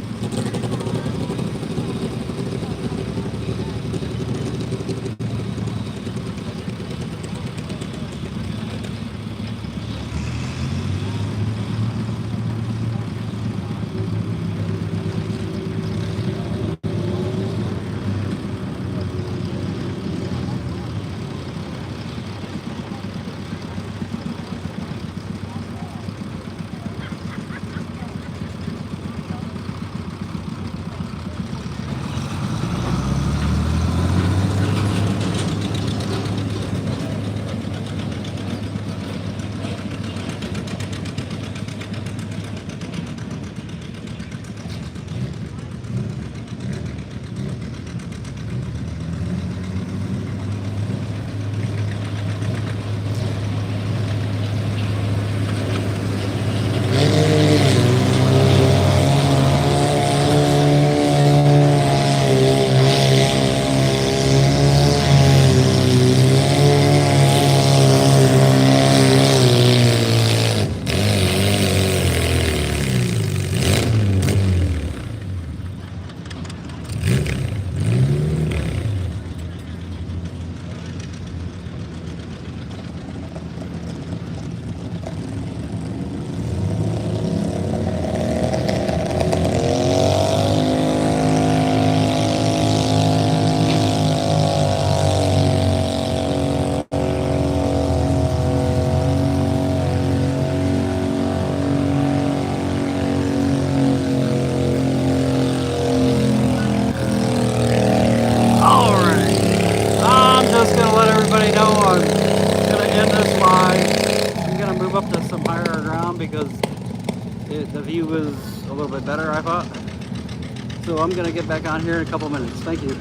because the view was a little bit better, I thought. So I'm gonna get back on here in a couple minutes. Thank you.